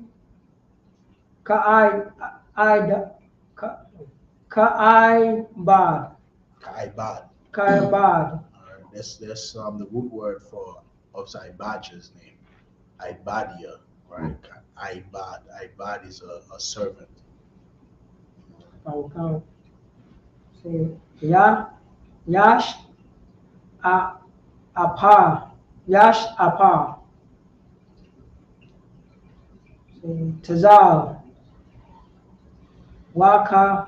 Speaker 2: Ka'ai, Ka- Ka'ai, Bad,
Speaker 1: Kaibad.
Speaker 2: Ka'ai,
Speaker 1: That's the root word for Ibad's name. Ibadia, right? Ibad. Ibad is a servant.
Speaker 2: Bad. See, Yash, Apa, Yash, Apa. See, Tazal, Wakash,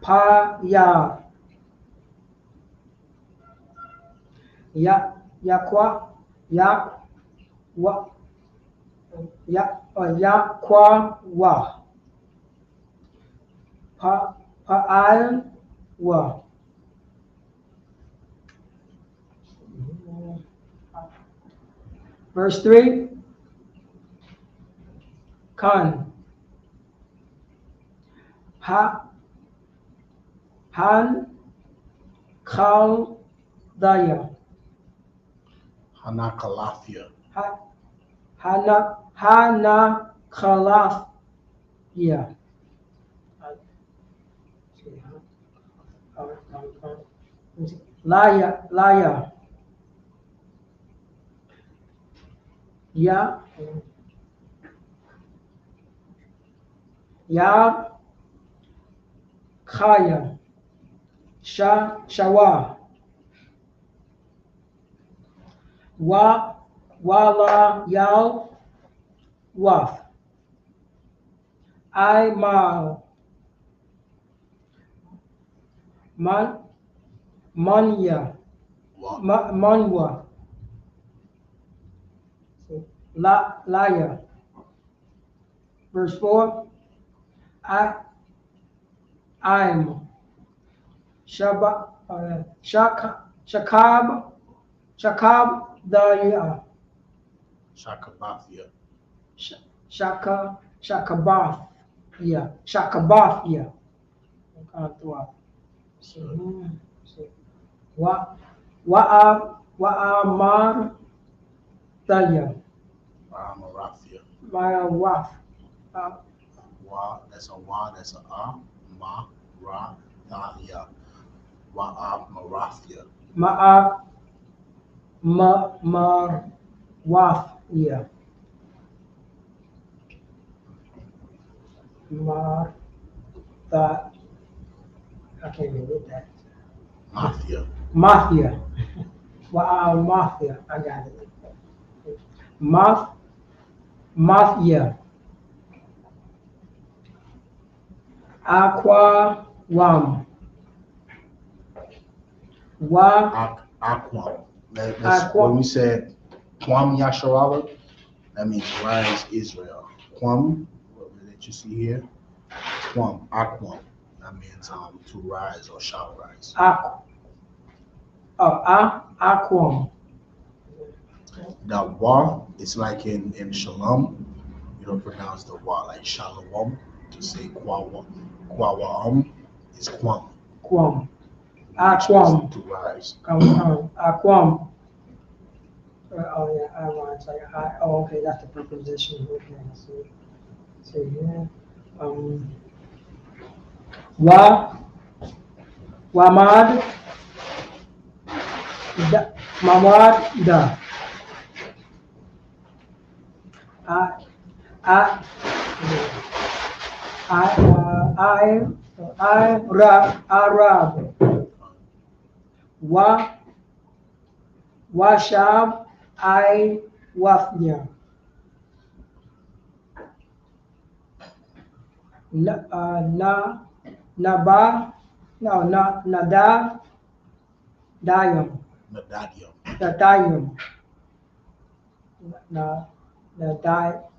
Speaker 2: Pa, Yakwa, Yakwa, Pa'al, Wa. Verse 3. Kan, Han, Khal, Daya.
Speaker 1: Hanakalafia.
Speaker 2: Hana, Khalaf, yeah. Laya, Ya, Yar, Khaya, Shawa, Wala, Yal, Waf, Mal, Manya, Manwa, Laya. Verse 4. I'm Shakab, Daya,
Speaker 1: Shakabathia.
Speaker 2: Shakabath, yeah, Shakabath, yeah. Wa'amar, Daya,
Speaker 1: Marathia.
Speaker 2: my wife,
Speaker 1: Wa, that's a wa, that's a ma, ra, thahia. Marathia.
Speaker 2: Waf, yeah. Mar, that, I can't even read that.
Speaker 1: Mafia.
Speaker 2: Mafia. Mafia, I got it. Mafia. Aquam.
Speaker 1: Aquam. That's
Speaker 2: Aquam.
Speaker 1: when we said Kwam Yasharala, that means rise Israel. Kwam, what that you see here, Kwam, Aquam. That means to rise or shall rise.
Speaker 2: Aquam.
Speaker 1: The wa, it's like in Shalom, you don't pronounce the wa like Shalom. To say Kwawam is Kwam.
Speaker 2: Quam.
Speaker 1: Which
Speaker 2: Aquam.
Speaker 1: is to rise.
Speaker 2: Aquam. Oh yeah, I rise. Okay, that's the preposition. Okay, so yeah. Wamad. Mamad. Da. Arab. Washab. Wafnya. Naba. No, Nada. Dayam.
Speaker 1: Nadadium.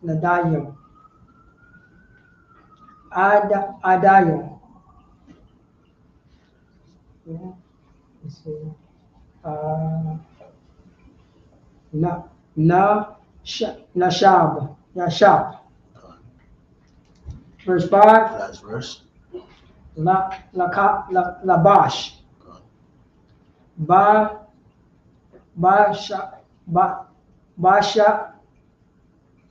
Speaker 2: Nadayam. Adayam. Yeah. Let's see. Na Nashab. Nashab. Verse 5.
Speaker 1: Last verse.
Speaker 2: Labash. Ba Basha Ba Basha.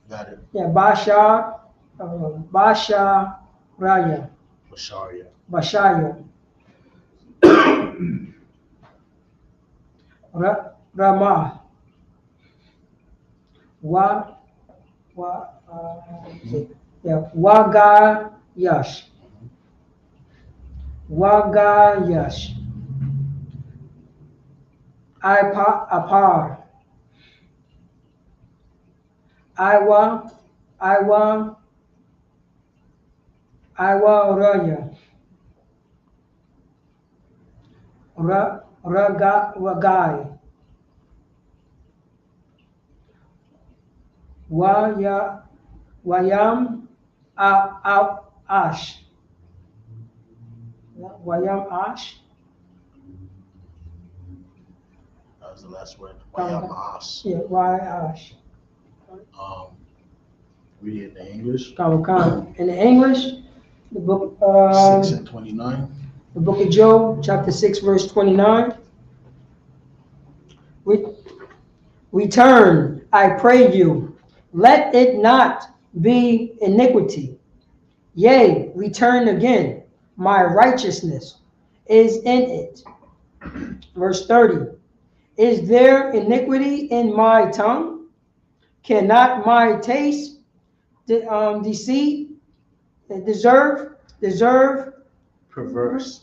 Speaker 1: Got it.
Speaker 2: Yeah, Basha Basha Raya.
Speaker 1: Basharia.
Speaker 2: Bashaya. Ramah. Wa yeah, Wagayash. Wagayash. Apar. Iwa Iwa Raya. Ragai. Wayam Ash. Wayam Ash.
Speaker 1: That was the last word. Wayamaas.
Speaker 2: Yeah, Ash.
Speaker 1: Read it in the English.
Speaker 2: In the English, the book
Speaker 1: 6 and 29.
Speaker 2: The book of Job, chapter 6, verse 29. Return, I pray you, let it not be iniquity. Yea, return again, my righteousness is in it. Verse 30. Is there iniquity in my tongue? Cannot my taste deceit deserve
Speaker 1: Perverse.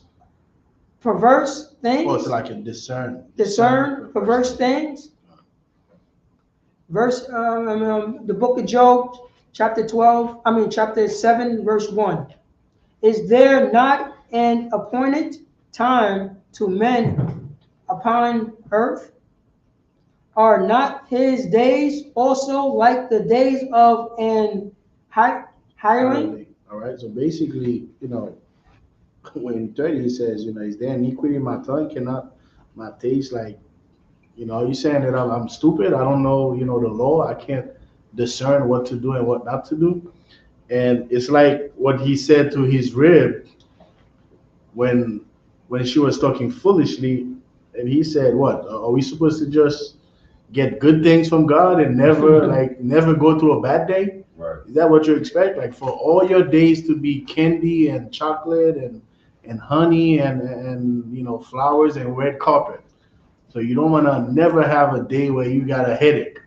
Speaker 2: things?
Speaker 1: Oh, it's like a discern
Speaker 2: Perverse things? Verse, the book of Job, chapter 7, verse 1. Is there not an appointed time to men upon earth? Are not his days also like the days of an hireling?
Speaker 1: All right. So basically, when 30 he says, is there iniquity in my tongue? Cannot my taste are you saying that I'm stupid? I don't know, the law. I can't discern what to do and what not to do. And it's like what he said to his rib when she was talking foolishly, and he said, "What are we supposed to just get good things from God and never never go through a bad day?
Speaker 4: Right.
Speaker 1: Is that what you expect? Like for all your days to be candy and chocolate and honey and flowers and red carpet? So you don't want to never have a day where you got a headache.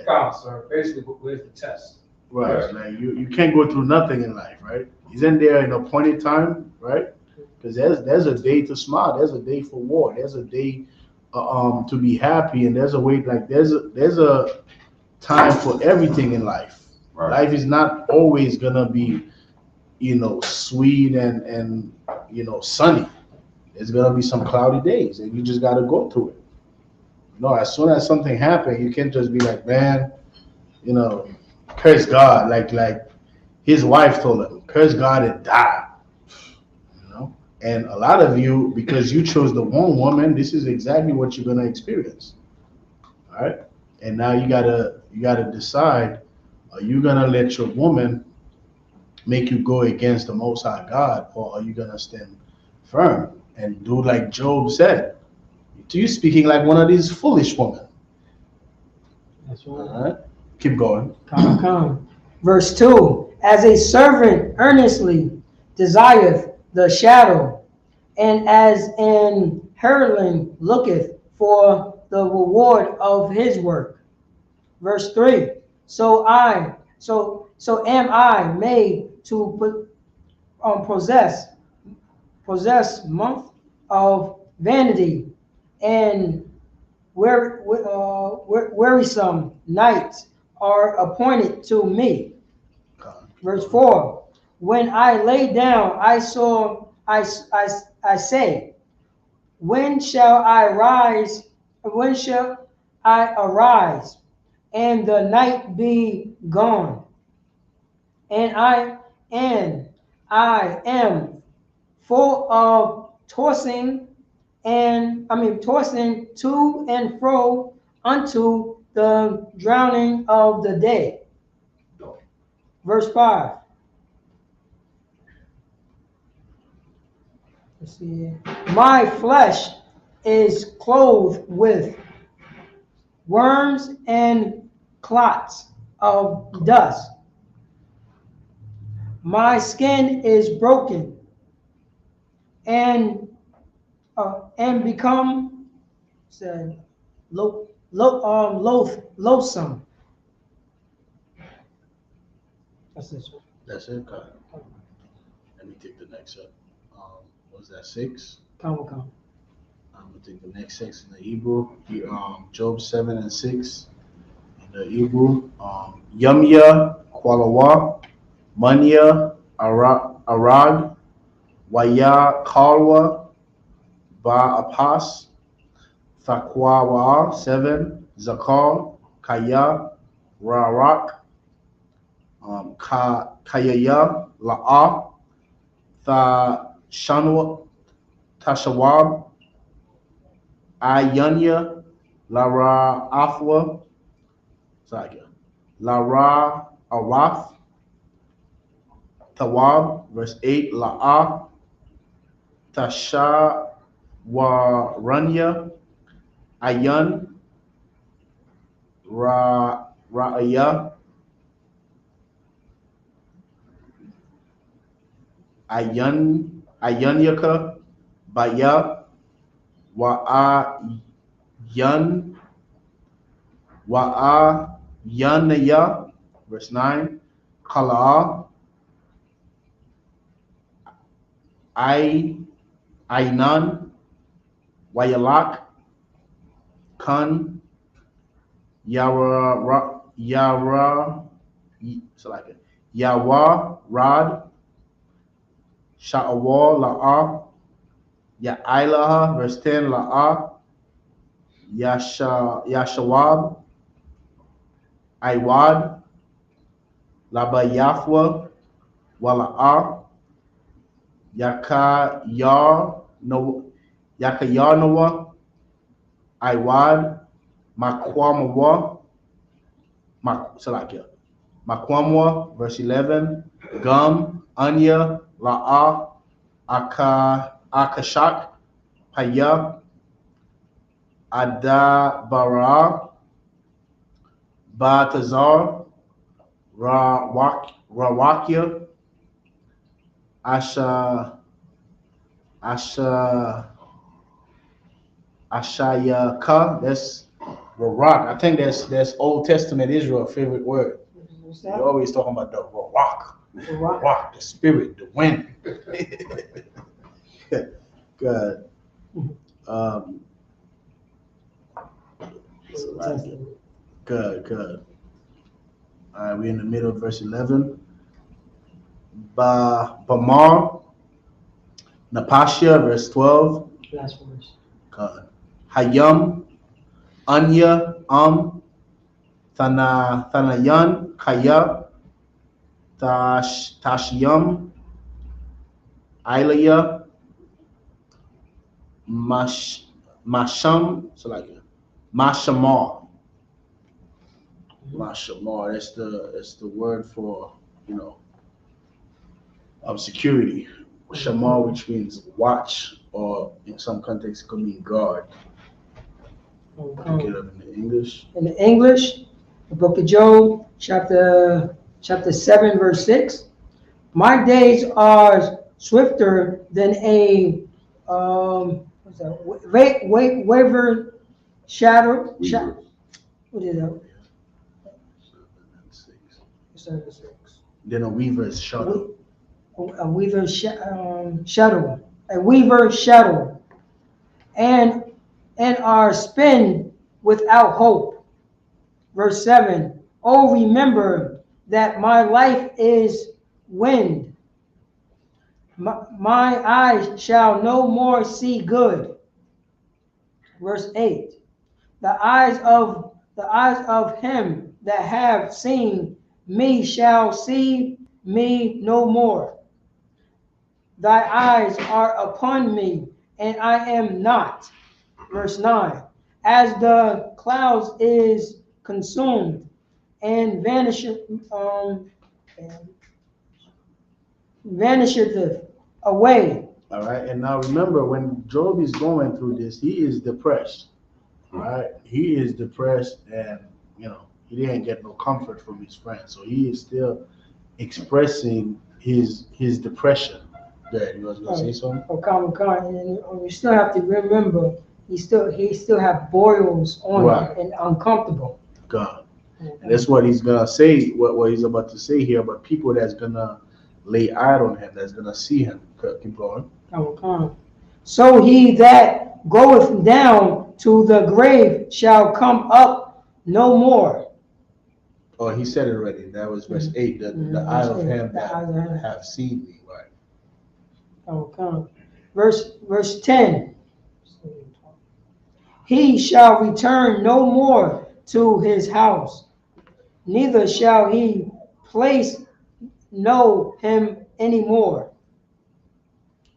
Speaker 3: Come, sir. Basically, where's the test?
Speaker 1: Right.
Speaker 4: Right.
Speaker 1: Like you can't go through nothing in life, right? Isn't there an appointed time, right? Because there's a day to smile, there's a day for war, there's a day to be happy, and there's a way there's a time for everything in life.
Speaker 4: Right.
Speaker 1: Life is not always gonna be sweet and sunny. There's gonna be some cloudy days, and you just gotta go through it. As soon as something happens, you can't just be like, man, curse God. Like his wife told him, curse God and die. And a lot of you, because you chose the wrong woman, this is exactly what you're gonna experience. All right. And now you gotta decide: are you gonna let your woman make you go against the Most High God, or are you gonna stand firm and do like Job said? To you speaking like one of these foolish women.
Speaker 2: That's right.
Speaker 1: All right. Keep going.
Speaker 2: Come. Verse 2. As a servant earnestly desireth the shadow, and as an hireling looketh for the reward of his work. Verse 3. So am I made to possess month of vanity, and wearisome nights are appointed to me. Verse 4. When I lay down, I say, when shall I rise? When shall I arise, and the night be gone? And I am full of tossing tossing to and fro unto the drowning of the day. Verse 5. Let's see. My flesh is clothed with worms and clots of dust. My skin is broken and become loathsome. That's this one.
Speaker 1: That's it, God. Let me take the next up. What was that, 6?
Speaker 2: Come.
Speaker 1: I'm gonna take the next 6 in the Hebrew. Job 7 and 6 in the Hebrew. Yumya, Kwalawa, Manya, Arad, Waya, Kalwa, Ba Apas, Thakwawa, 7, Zakal, Kaya, Rarak, Kayaya, La'a, Tashawab, Ayanya, Lara Afwa, Lara Arath, Tawab, verse 8, La'a, Tasha Waranya, Ayan, Ra'aya, Ayanyaka, Baya, Wa'ayanaya, verse 9, Kala, Ainan, Wayalak, Kan, Yawa, Rad, Sha'awal, La'a, Ya'ailaha, verse 10, La'a, Yashawab, Iwad, Labayafwa, Wala'a, Yakayarnawa, Iwad, Makwamwa, Makwamwa, verse 11, Gum, Anya, La'a, Akashak, Paya, Adabara, Batazar, Rawakia, Ashayaka, that's Rawak. I think that's Old Testament Israel favorite word.
Speaker 2: What's
Speaker 1: You're
Speaker 2: that?
Speaker 1: always talking about the Rawak,
Speaker 2: Rawak.
Speaker 1: Rawak, the spirit, the wind. Good. Good. All right, we're in the middle of verse 11. Bamar, Napashia, verse 12.
Speaker 2: Last verse.
Speaker 1: God. Hayam, Anya, Thanayan, Kaya, Tashyam, Ilaya, Masham, Mashamar. Mashamar, that's the word for, security. Shamar, which means watch, or in some contexts it could mean guard. Pick it up in the English.
Speaker 2: In the English, the book of Job, chapter 7, verse 6. My days are swifter than a waver shadow. What is that? 7 and 6.
Speaker 1: Then a weaver's shuttle.
Speaker 2: A weaver's shadow. A weaver's shadow. And are spin without hope. Verse 7. Oh, remember that my life is wind. My eyes shall no more see good. Verse 8. The eyes of him that have seen me shall see me no more. Thy eyes are upon me, and I am not. Verse 9. As the clouds is consumed and vanisheth away.
Speaker 1: All right. And now remember, when Job is going through this, he is depressed. All right. He is depressed, and he didn't get no comfort from his friends. So he is still expressing his depression. There, you was gonna say something?
Speaker 2: Oh, and you still have to remember, he still have boils on
Speaker 1: Right.
Speaker 2: him and uncomfortable.
Speaker 1: God. And that's what he's gonna say, what he's about to say here about people that's gonna lay eyes on him, that's gonna see him. Keep going.
Speaker 2: So he that goeth down to the grave shall come up no more.
Speaker 1: Oh, he said it already. That was verse 8. The eye of him that have seen me. Right.
Speaker 2: Verse 10. He shall return no more to his house, neither shall he know him anymore.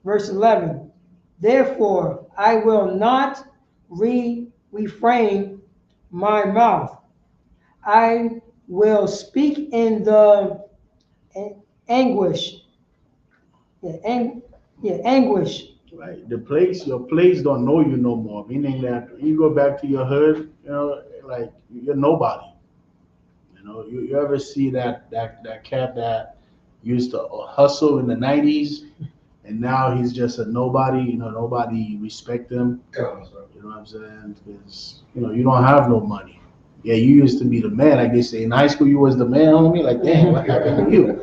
Speaker 2: Verse 11. Therefore I will not refrain my mouth. I will speak in the anguish. Anguish.
Speaker 1: Right. Your place don't know you no more. Meaning that when you go back to your hood, like you're nobody. You ever see that cat that used to hustle in the 90s, and now he's just a nobody. Nobody respect him. You know what I'm saying? Because you don't have no money. Yeah, you used to be the man. I guess in high school you was the man, homie. Like, damn, what happened to you?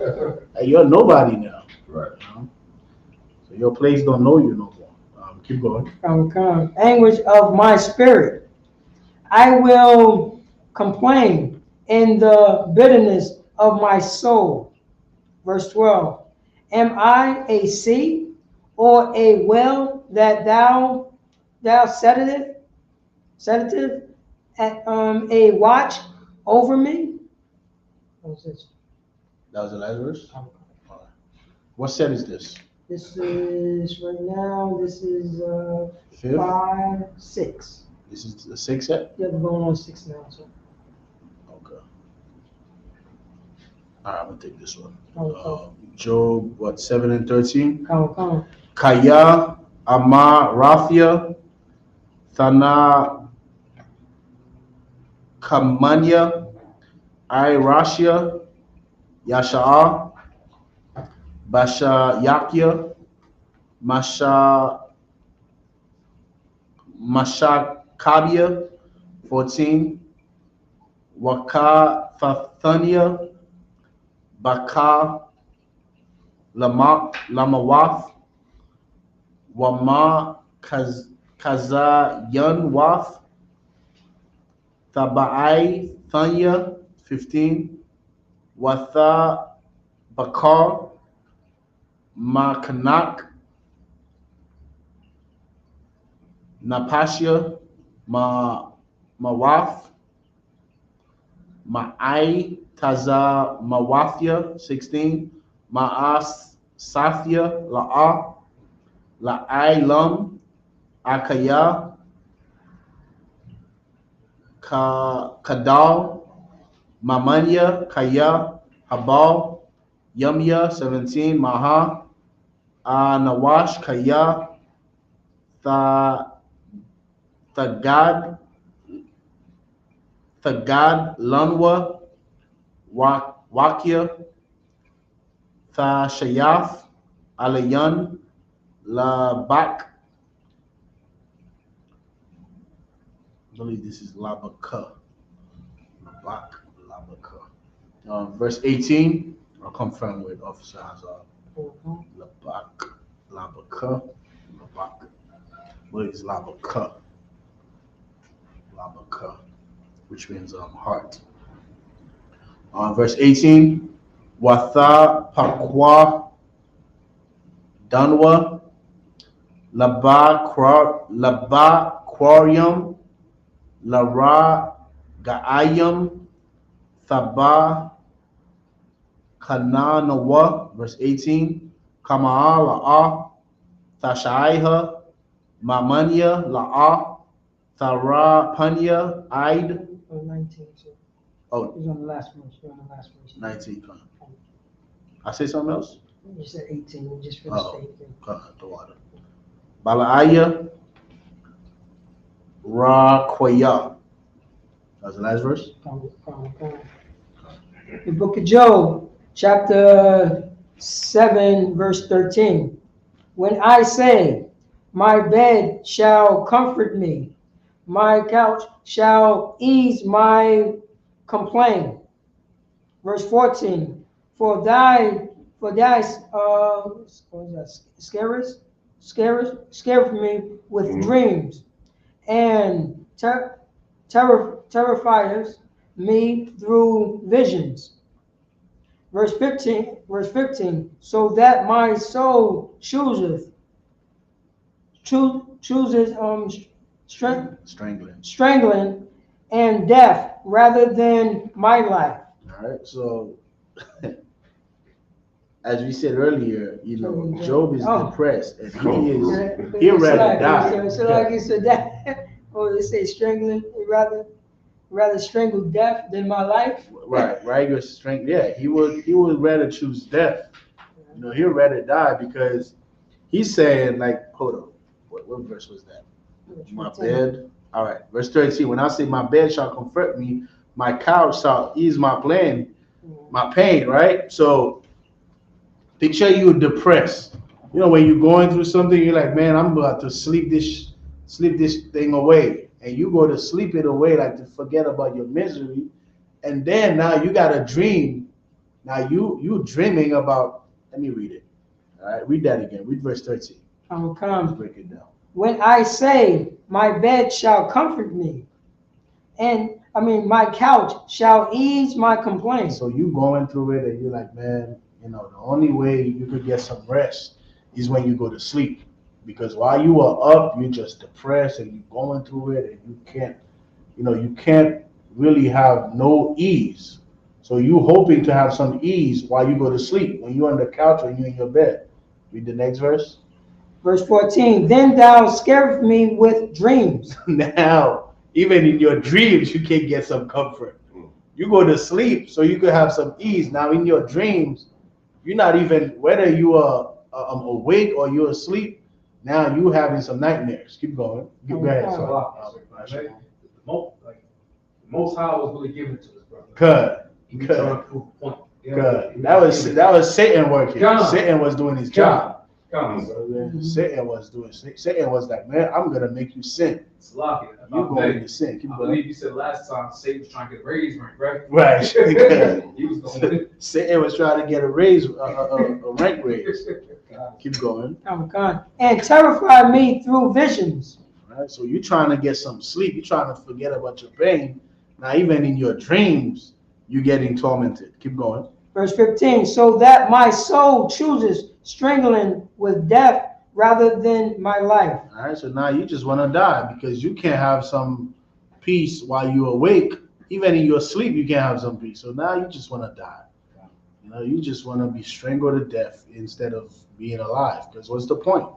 Speaker 1: Like, you're nobody now.
Speaker 4: Right.
Speaker 1: So your place don't know you no more. Keep going.
Speaker 2: Anguish of my spirit. I will complain in the bitterness of my soul. Verse 12. Am I a sea or a well that thou setteth at a watch over me? What was this?
Speaker 1: That was the last verse? What set is this?
Speaker 2: This is right now, this is
Speaker 1: 5th?
Speaker 2: 5, 6.
Speaker 1: This is the 6th set?
Speaker 2: Yeah, we're going on 6 now. So.
Speaker 1: Okay. All right, I'm going to take this one.
Speaker 2: Okay.
Speaker 1: Job, 7 and 13?
Speaker 2: Come.
Speaker 1: Kaya, Ama, Raphia, Thana, Kamanya, Irashia, Yasha'a, Basha Yakia, Mashakabia, 14, Waka Fathania, Baka Lamawath, Wama Kazayanwath, Thabai Thanya, 15, Watha Bakar, Makanak, Napashia, Mawath, Ma'ai Taza Mawafia, 16, Ma'as Safia, La'ai Lam, Akaya, Kadal, Mamanya, Kaya, Habal, Yumya, 17, Maha, Nawash, Kaya, Thagad, Lanwa, Wakia, Shayaf, Alayan, Labak. I believe this is Labaka. Labaka. Verse 18, I'll confirm with Officer Hazard. Labaka. What is Labaka? Labaka, which means heart. Verse 18, Watha Pakwa Danwa Laba Quarium Lara Gaayam Thaba Kananawa, verse 18, Kama'ala'a Thashaiha Mamania, La'a, Tharapanya, Id.
Speaker 2: 19. So
Speaker 1: Oh,
Speaker 2: he's on the last verse. You're on the last verse.
Speaker 1: 19. Come on. I say something else?
Speaker 2: You said 18. You just finished
Speaker 1: Oh.
Speaker 2: 18.
Speaker 1: Come on, the water. Bala'aya, Raquaya. That's the last verse?
Speaker 2: Come. The book of Job, chapter 7, verse 13. When I say, my bed shall comfort me, my couch shall ease my complaint. Verse 14. For thy scareth me with dreams, and terrifies me through visions. Verse 15, so that my soul chooses strangling and death rather than my life.
Speaker 1: All right, so as we said earlier, Job is depressed and he'd rather die.
Speaker 2: So like you said that, or they say strangling, rather strangle death than my life.
Speaker 1: Right, your strength. Yeah, he would rather choose death. He'd rather die because he's saying, like, hold on, what verse was that? My bed. All right, verse 13. When I say my bed shall comfort me, my couch shall ease my pain, right? So picture you depressed. When you're going through something, you're like, man, I'm about to sleep this thing away. And you go to sleep it away, like to forget about your misery. And then now you got a dream. Now you dreaming about, let me read it. All right, read that again. Read verse 13.
Speaker 2: Let's
Speaker 1: break it down.
Speaker 2: When I say, my bed shall comfort me, my couch shall ease my complaint.
Speaker 1: So you going through it and you're like, man, the only way you could get some rest is when you go to sleep. Because while you are up, you're just depressed and you're going through it and you can't really have no ease. So you hoping to have some ease while you go to sleep, when you're on the couch or you're in your bed. Read the next verse.
Speaker 2: Verse 14, then thou scarest me with dreams.
Speaker 1: Now, even in your dreams, you can get some comfort. You go to sleep so you could have some ease. Now in your dreams, you're not even, whether you are awake or you're asleep, now you having some nightmares. Keep going. Go ahead.
Speaker 3: The Most High was really giving it to us, brother.
Speaker 1: Good. That was Satan working. Satan was doing his job. Satan was like, man, I'm gonna make you sin. You going to sin.
Speaker 3: I believe you said last time Satan was trying to get a raise, right?
Speaker 1: Right.
Speaker 3: He was going.
Speaker 1: Satan was trying to get a raise, a rank raise. Keep going.
Speaker 2: And terrify me through visions.
Speaker 1: Right. So you're trying to get some sleep. You're trying to forget about your pain. Now, even in your dreams, you're getting tormented. Keep going.
Speaker 2: Verse 15, so that my soul chooses strangling with death rather than my life.
Speaker 1: All right, so now you just want to die because you can't have some peace while you're awake. Even in your sleep, you can't have some peace. So now you just want to die. You just want to be strangled to death instead of being alive. Because what's the point?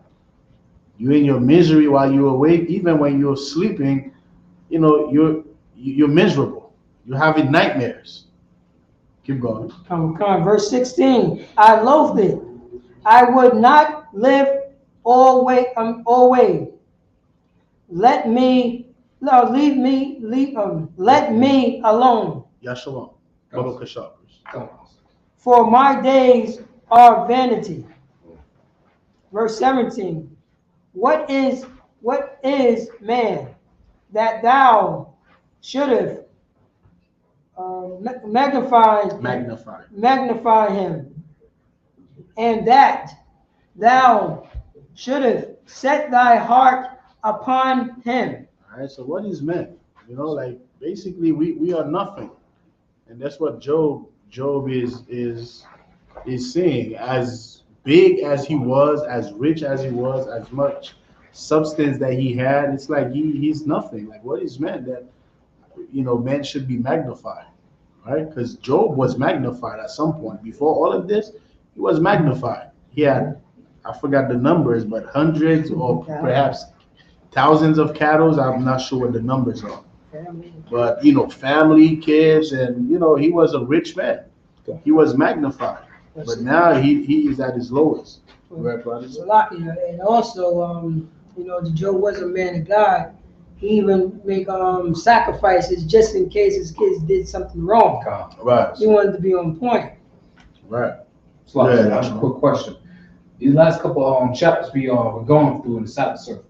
Speaker 1: You're in your misery while you're awake. Even when you're sleeping, you're miserable. You're having nightmares. Keep going.
Speaker 2: Verse 16, I loathed it. I would not live always. Let me alone.
Speaker 1: Yashalom.
Speaker 2: For my days are vanity. Verse 17, what is man that thou shouldest magnify him, and that thou shouldest set thy heart upon him.
Speaker 1: All right, so what is man? Basically we are nothing. And that's what Job is saying. As big as he was, as rich as he was, as much substance that he had, it's like he's nothing. Like, what is man that man should be magnified, right? Because Job was magnified at some point. Before all of this, he was magnified. He had, I forgot the numbers, but hundreds or perhaps thousands of cattle. I'm not sure what the numbers are.
Speaker 2: Family.
Speaker 1: But, family, kids, and, he was a rich man. He was magnified. But now he is at his lowest. Right, brothers?
Speaker 2: And also, the Job was a man of God. He even make sacrifices just in case his kids did something wrong.
Speaker 1: Right.
Speaker 2: He wanted to be on point.
Speaker 1: Right.
Speaker 3: So I have a quick question. These last couple chapters we're going through in the Sabbath service.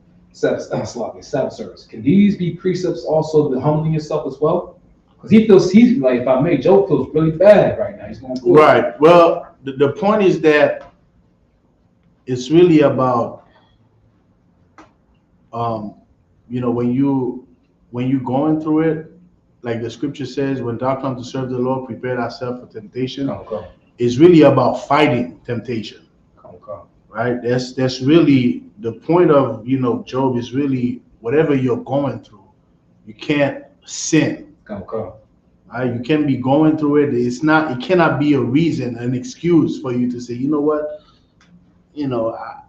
Speaker 3: Can these be precepts also to humbling yourself as well? Because he's like, if I may, Joe feels really bad right now. He's going through
Speaker 1: right. Well, the point is that it's really about, when you going through it, like the scripture says, when thou comes to serve the Lord, prepare thyself for temptation. It's really about fighting temptation. Right? That's really the point of, Job is really whatever you're going through, you can't sin. Right? You can't be going through it. It cannot be a reason, an excuse for you to say, you know what,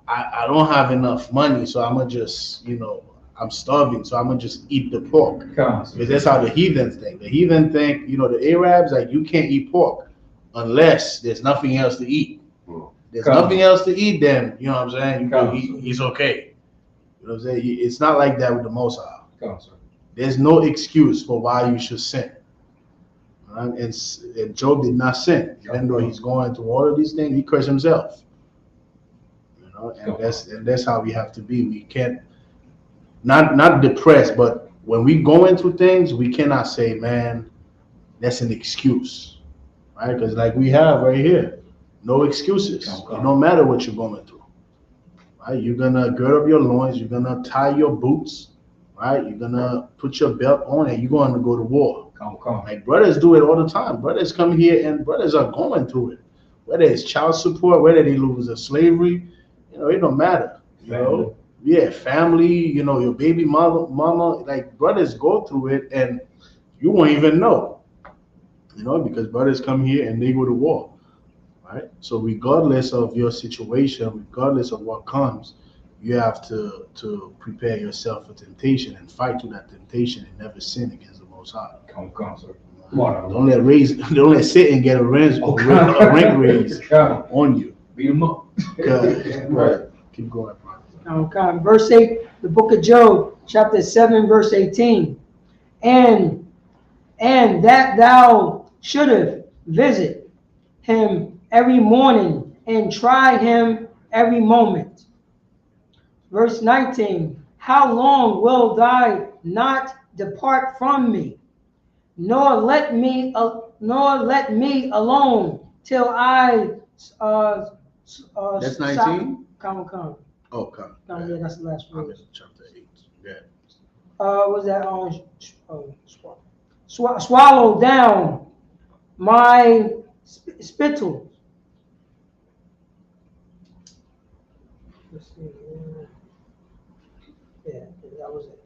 Speaker 1: I don't have enough money, so I'm gonna just, I'm starving, so I'm gonna just eat the pork. Because that's how the heathens think. The heathen think, the Arabs, like, you can't eat pork unless there's nothing else to eat. There's nothing else to eat, then, you know what I'm saying? He's okay. You know what I'm saying? It's not like that with the Most High. There's no excuse for why you should sin. Right? And Job did not sin. Even though he's going through all of these things, he cursed himself. And that's how we have to be. We can't, not depressed, but when we go into things, we cannot say, man, that's an excuse. Right? Because like we have right here. No excuses. It don't matter what you're going through. Right? You're gonna gird up your loins. You're gonna tie your boots. Right? You're gonna put your belt on, and you're going to go to war. Like brothers do it all the time. Brothers come here, and brothers are going through it. Whether it's child support, whether they lose a slavery, it don't matter. Family. Your baby mama. Like brothers go through it, and you won't even know. Because brothers come here and they go to war. Right? So regardless of your situation, regardless of what comes, you have to prepare yourself for temptation and fight through that temptation and never sin against the Most High.
Speaker 3: Sir.
Speaker 1: Don't let Satan get a rank raise on you.
Speaker 3: Beat him up.
Speaker 1: Right. Keep going.
Speaker 2: Okay. Verse 8, the book of Job, chapter 7, verse 18. And that thou shouldest visit him every morning and try him every moment. Verse 19, how long will thou not depart from me, nor let me alone till I
Speaker 1: that's 19?
Speaker 2: Come.
Speaker 1: Oh, come.
Speaker 2: Yeah, that's the last verse.
Speaker 1: Chapter 8. Yeah.
Speaker 2: Was that swallow down my spittle. Let's see. Yeah, that was it.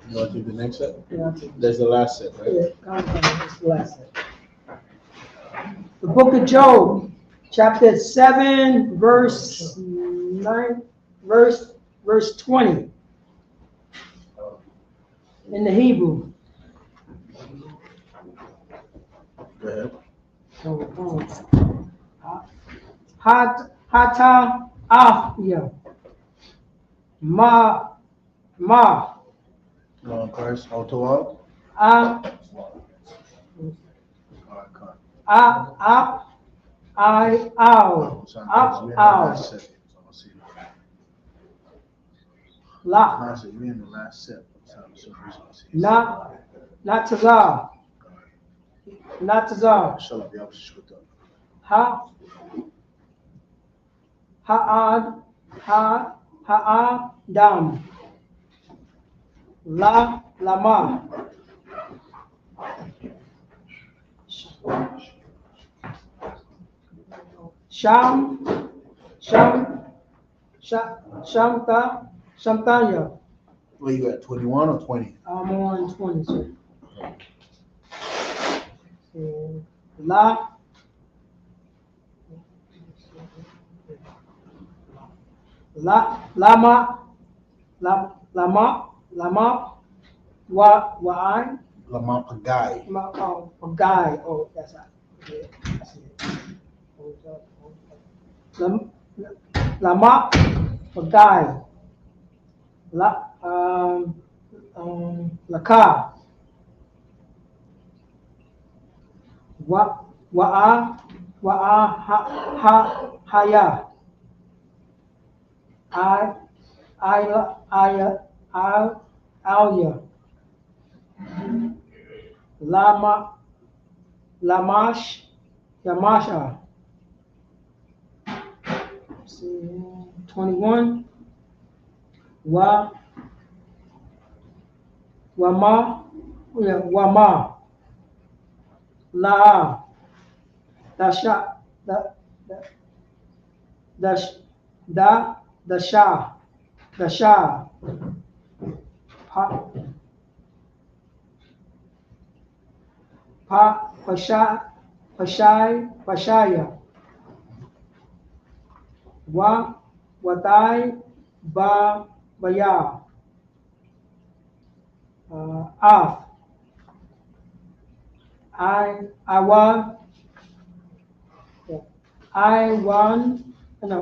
Speaker 1: You want to take the next set?
Speaker 2: Yeah,
Speaker 1: That's the last set, right?
Speaker 2: Yeah, that's the last set. The book of Job, chapter 7, verse 9, verse 20. In the Hebrew.
Speaker 1: Go
Speaker 2: ahead. Hata afya. Ma.
Speaker 1: Christ, auto Not Tazar. Ha'adam. Lama. Shamtanya. Where you at, 21 or 20?
Speaker 2: I'm on 20, sir. La, lama, lama, wa'an,
Speaker 1: Lamont Pagai.
Speaker 2: a guy. Oh, that's not. Yeah, that's it. Lama, a guy. Laka, haya. I, Alia, Lama, Yamasha. See, 21. Wama, La, Dasha, da, dash, Dasha, Pa, Pashaya, Watai, Baya, Af,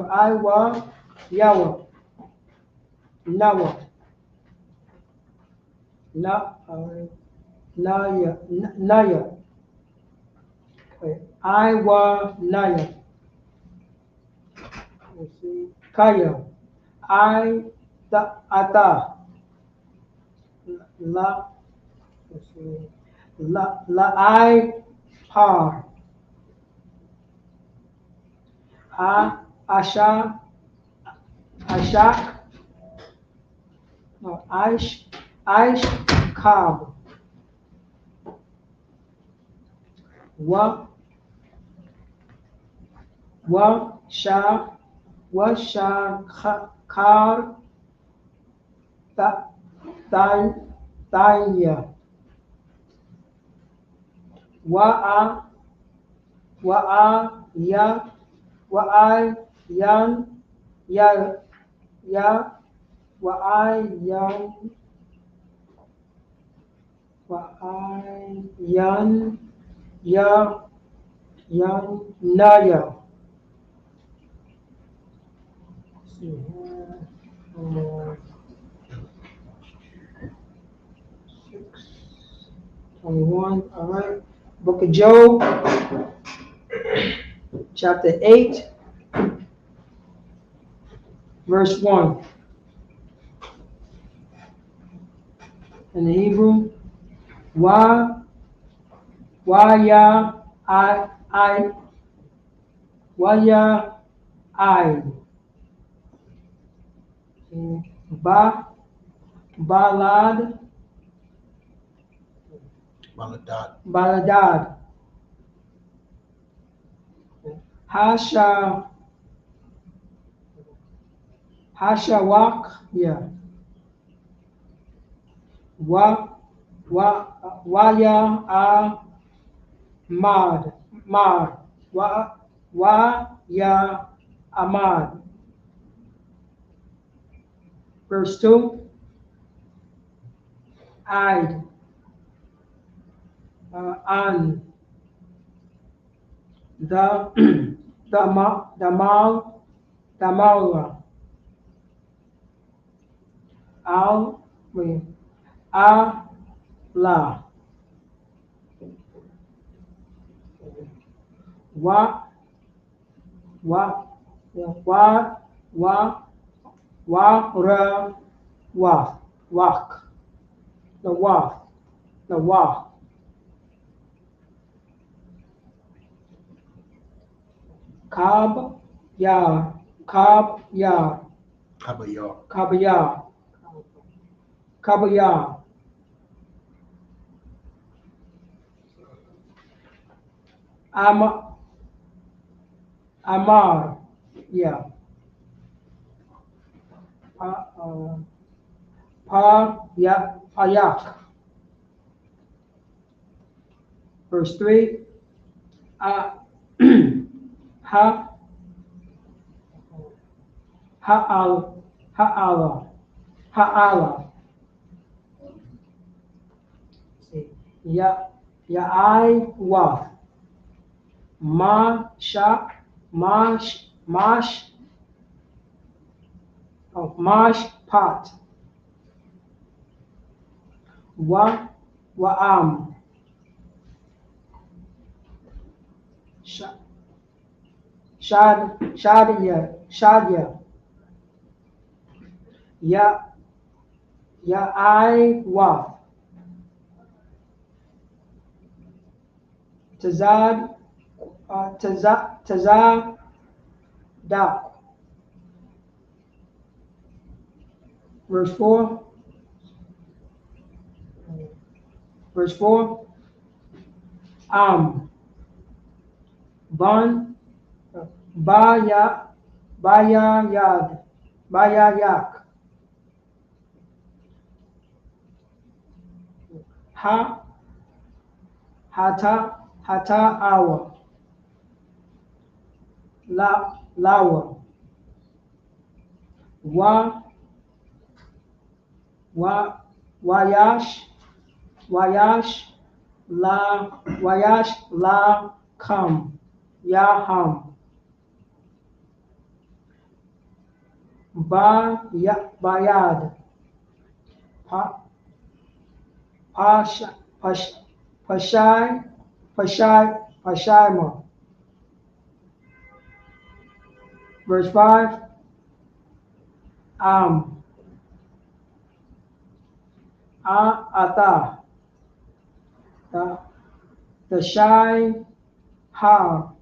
Speaker 2: Iwa, Yawa, Nawa, Naya, Naya, let's see, Kaya, Ata, La, let's see, Par, Asha, Ashak, no, Kab, Wa, Kar, Tanya, Wa'a, Ya, Yan, Ya, Yan, Yan, Naya. See here. 6, 21, all right. Book of Job, chapter 8, verse 1. In the Hebrew, ya, I, Baladad, Hashawak, yeah, Waya, Mad, Ya, Amad. Verse 2, Id, An, Damala, La, Wa, Wa, Wa, Wa, Ra, Wak, the Wa, Kab, Ya,
Speaker 1: Kabayar.
Speaker 2: Kabaya, Amar, yeah, Payak, Verse 3. Ha, ha'ala. Ya'ai-waf. Mashpat. Wa'am. Shadia. Ya'ai-waf. Tazad. Verse 4. Verse 4. Ban. Bayayak. Hata awa. Lawa. Wayash la kam. Yaham. Bayad. Pashayma. Verse 5. Ata. The shy how.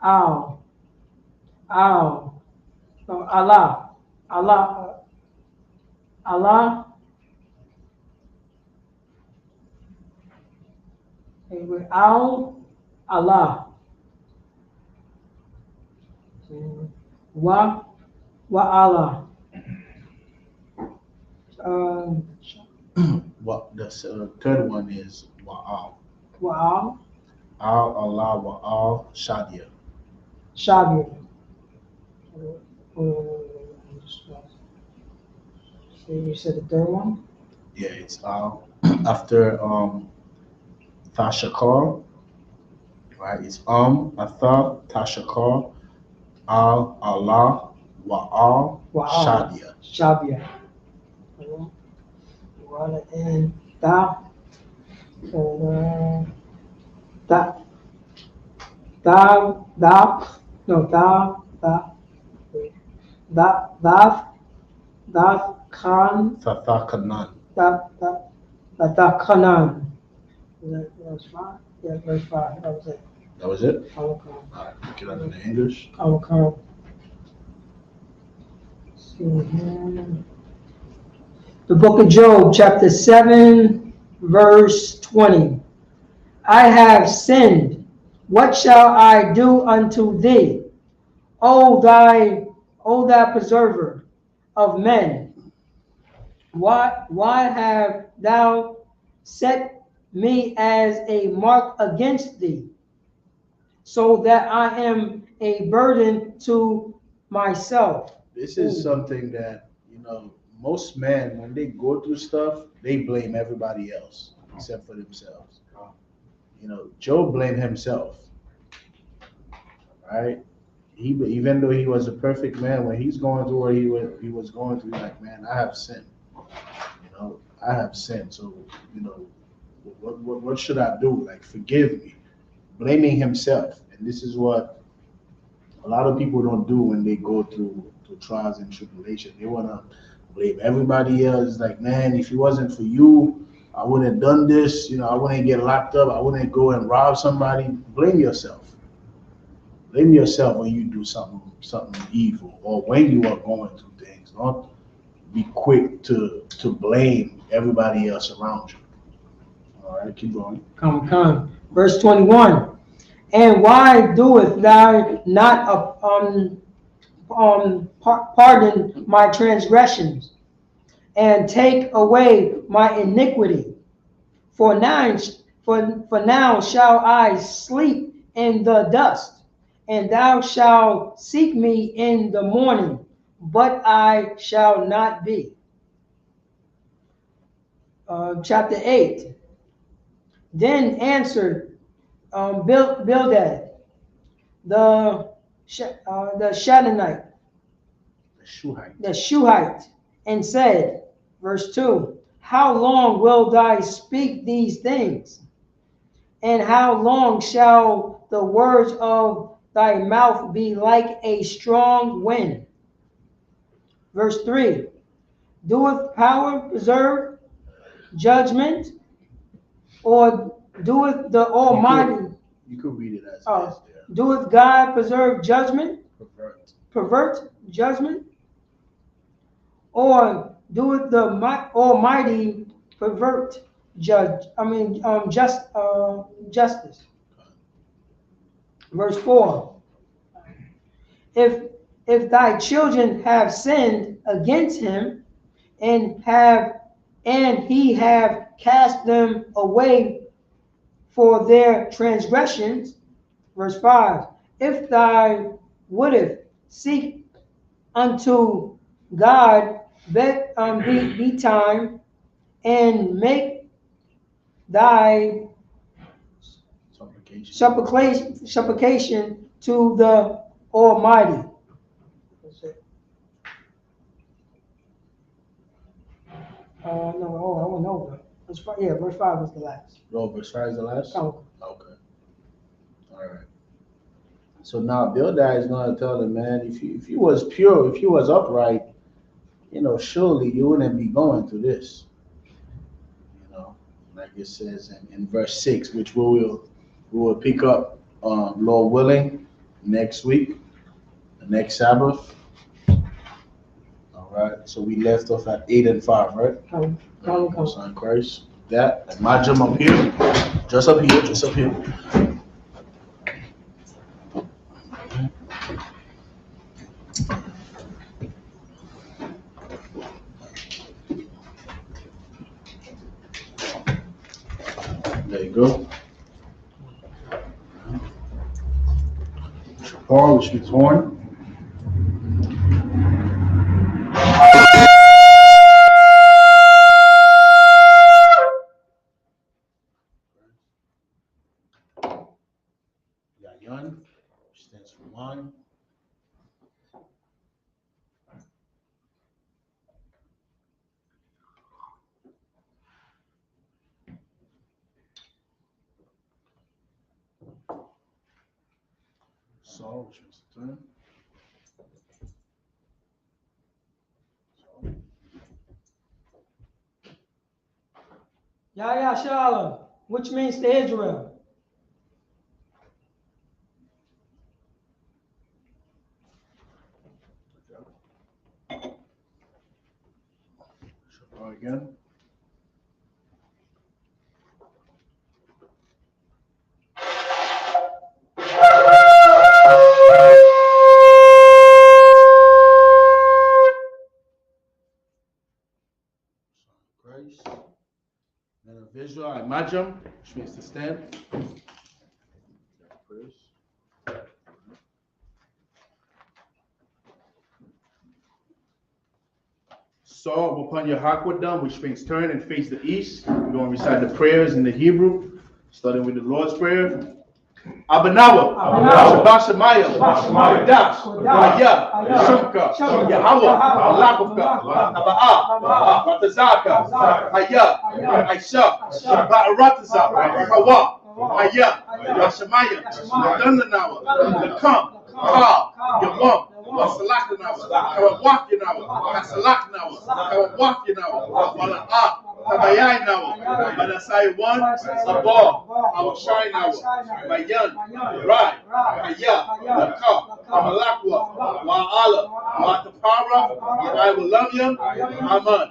Speaker 2: Al. No, Allah. Allah. Wa Allah.
Speaker 1: What the third one is Wa'al.
Speaker 2: Wa'al.
Speaker 1: Allah Wa'al Shadia.
Speaker 2: Shadia. So you said the third one?
Speaker 1: Yeah, it's after Tashakar, right? It's Atha Tashakar Allah Wa'al Shadia.
Speaker 2: Shadia. And Da. Khan.
Speaker 1: Tathakanan.
Speaker 2: Kanan. Verse 5? Yeah, verse 5. That was it.
Speaker 1: That was it?
Speaker 2: All
Speaker 1: right, get out in the English.
Speaker 2: See here. The book of Job, chapter 7, verse 20. I have sinned. What shall I do unto thee? O thou preserver of men, why have thou set me as a mark against thee, so that I am a burden to myself?
Speaker 1: This is something that, most men, when they go through stuff, they blame everybody else except for themselves. Job blamed himself, right? Even though he was a perfect man, when he's going through what he was going through, he's like, man, I have sinned. I have sinned. So, what should I do? Like, forgive me. Blaming himself. And this is what a lot of people don't do when they go through trials and tribulation. They want to blame everybody else. Like, man, if it wasn't for you, I wouldn't have done this. I wouldn't get locked up. I wouldn't go and rob somebody. Blame yourself. Blame yourself when you do something evil, or when you are going through things. Don't be quick to blame everybody else around you. All right, keep going.
Speaker 2: Come. Verse 21. And why doeth thou not pardon my transgressions, and take away my iniquity? For For now shall I sleep in the dust, and thou shalt seek me in the morning, but I shall not be. Chapter 8. Then answered Bildad, the Shadonite, the Shuhite, and said, verse 2, how long wilt thou speak these things? And how long shall the words of thy mouth be like a strong wind? Verse 3, doeth power preserve judgment, or doeth the Almighty?
Speaker 1: You could read it as it is there.
Speaker 2: Doeth God preserve judgment? Pervert judgment? Or doeth the Almighty pervert justice? Verse 4. If thy children have sinned against him, and he have cast them away for their transgressions. Verse 5. If thou wouldest seek unto God be time, and make thy supplication to the Almighty. No, I went over. Verse 5, yeah, verse 5 was the last.
Speaker 1: Oh, verse 5 is the last?
Speaker 2: Oh.
Speaker 1: Okay. All right. So now Bildad is going to tell him, man, if you was pure, if you was upright, surely you wouldn't be going through this. Like it says in verse 6, which we will pick up, Lord willing, next week, the next Sabbath. All right. So we left off at 8 and 5, right? Son Christ. That my gym up here, just up here. There you go. Shapar, which means horn. Yayan, which stands for wine. Saul, which means to turn.
Speaker 2: Yahya Shalom, which means to Israel.
Speaker 1: Shapar again. Christ. Men of Israel, Imajam, which means to stand. Saul upon your Hakwadam, which means turn and face the east. We're going to recite the prayers in the Hebrew, starting with the Lord's Prayer. Abanawa, Shabbat Shemaya, Dash, Aya, Shumka, Yahweh, Alakufka, Abaa, Batazaka, Aya, I.S.U.P.K, Ba'arataza, Hawa, Aya, Yashemaya, Madunanawa, the Come, Ka, Yawam, Wasalakanawa, Kawakinawa, Kasalaknawa, Kawakinawa, Wala'a, Kabayanawa, Manasai one, Sabah, Awashinawa, Mayan, Rai, Aya, Laka, Kamalakwa, Wa'ala, Watapara, I will love you, Amen.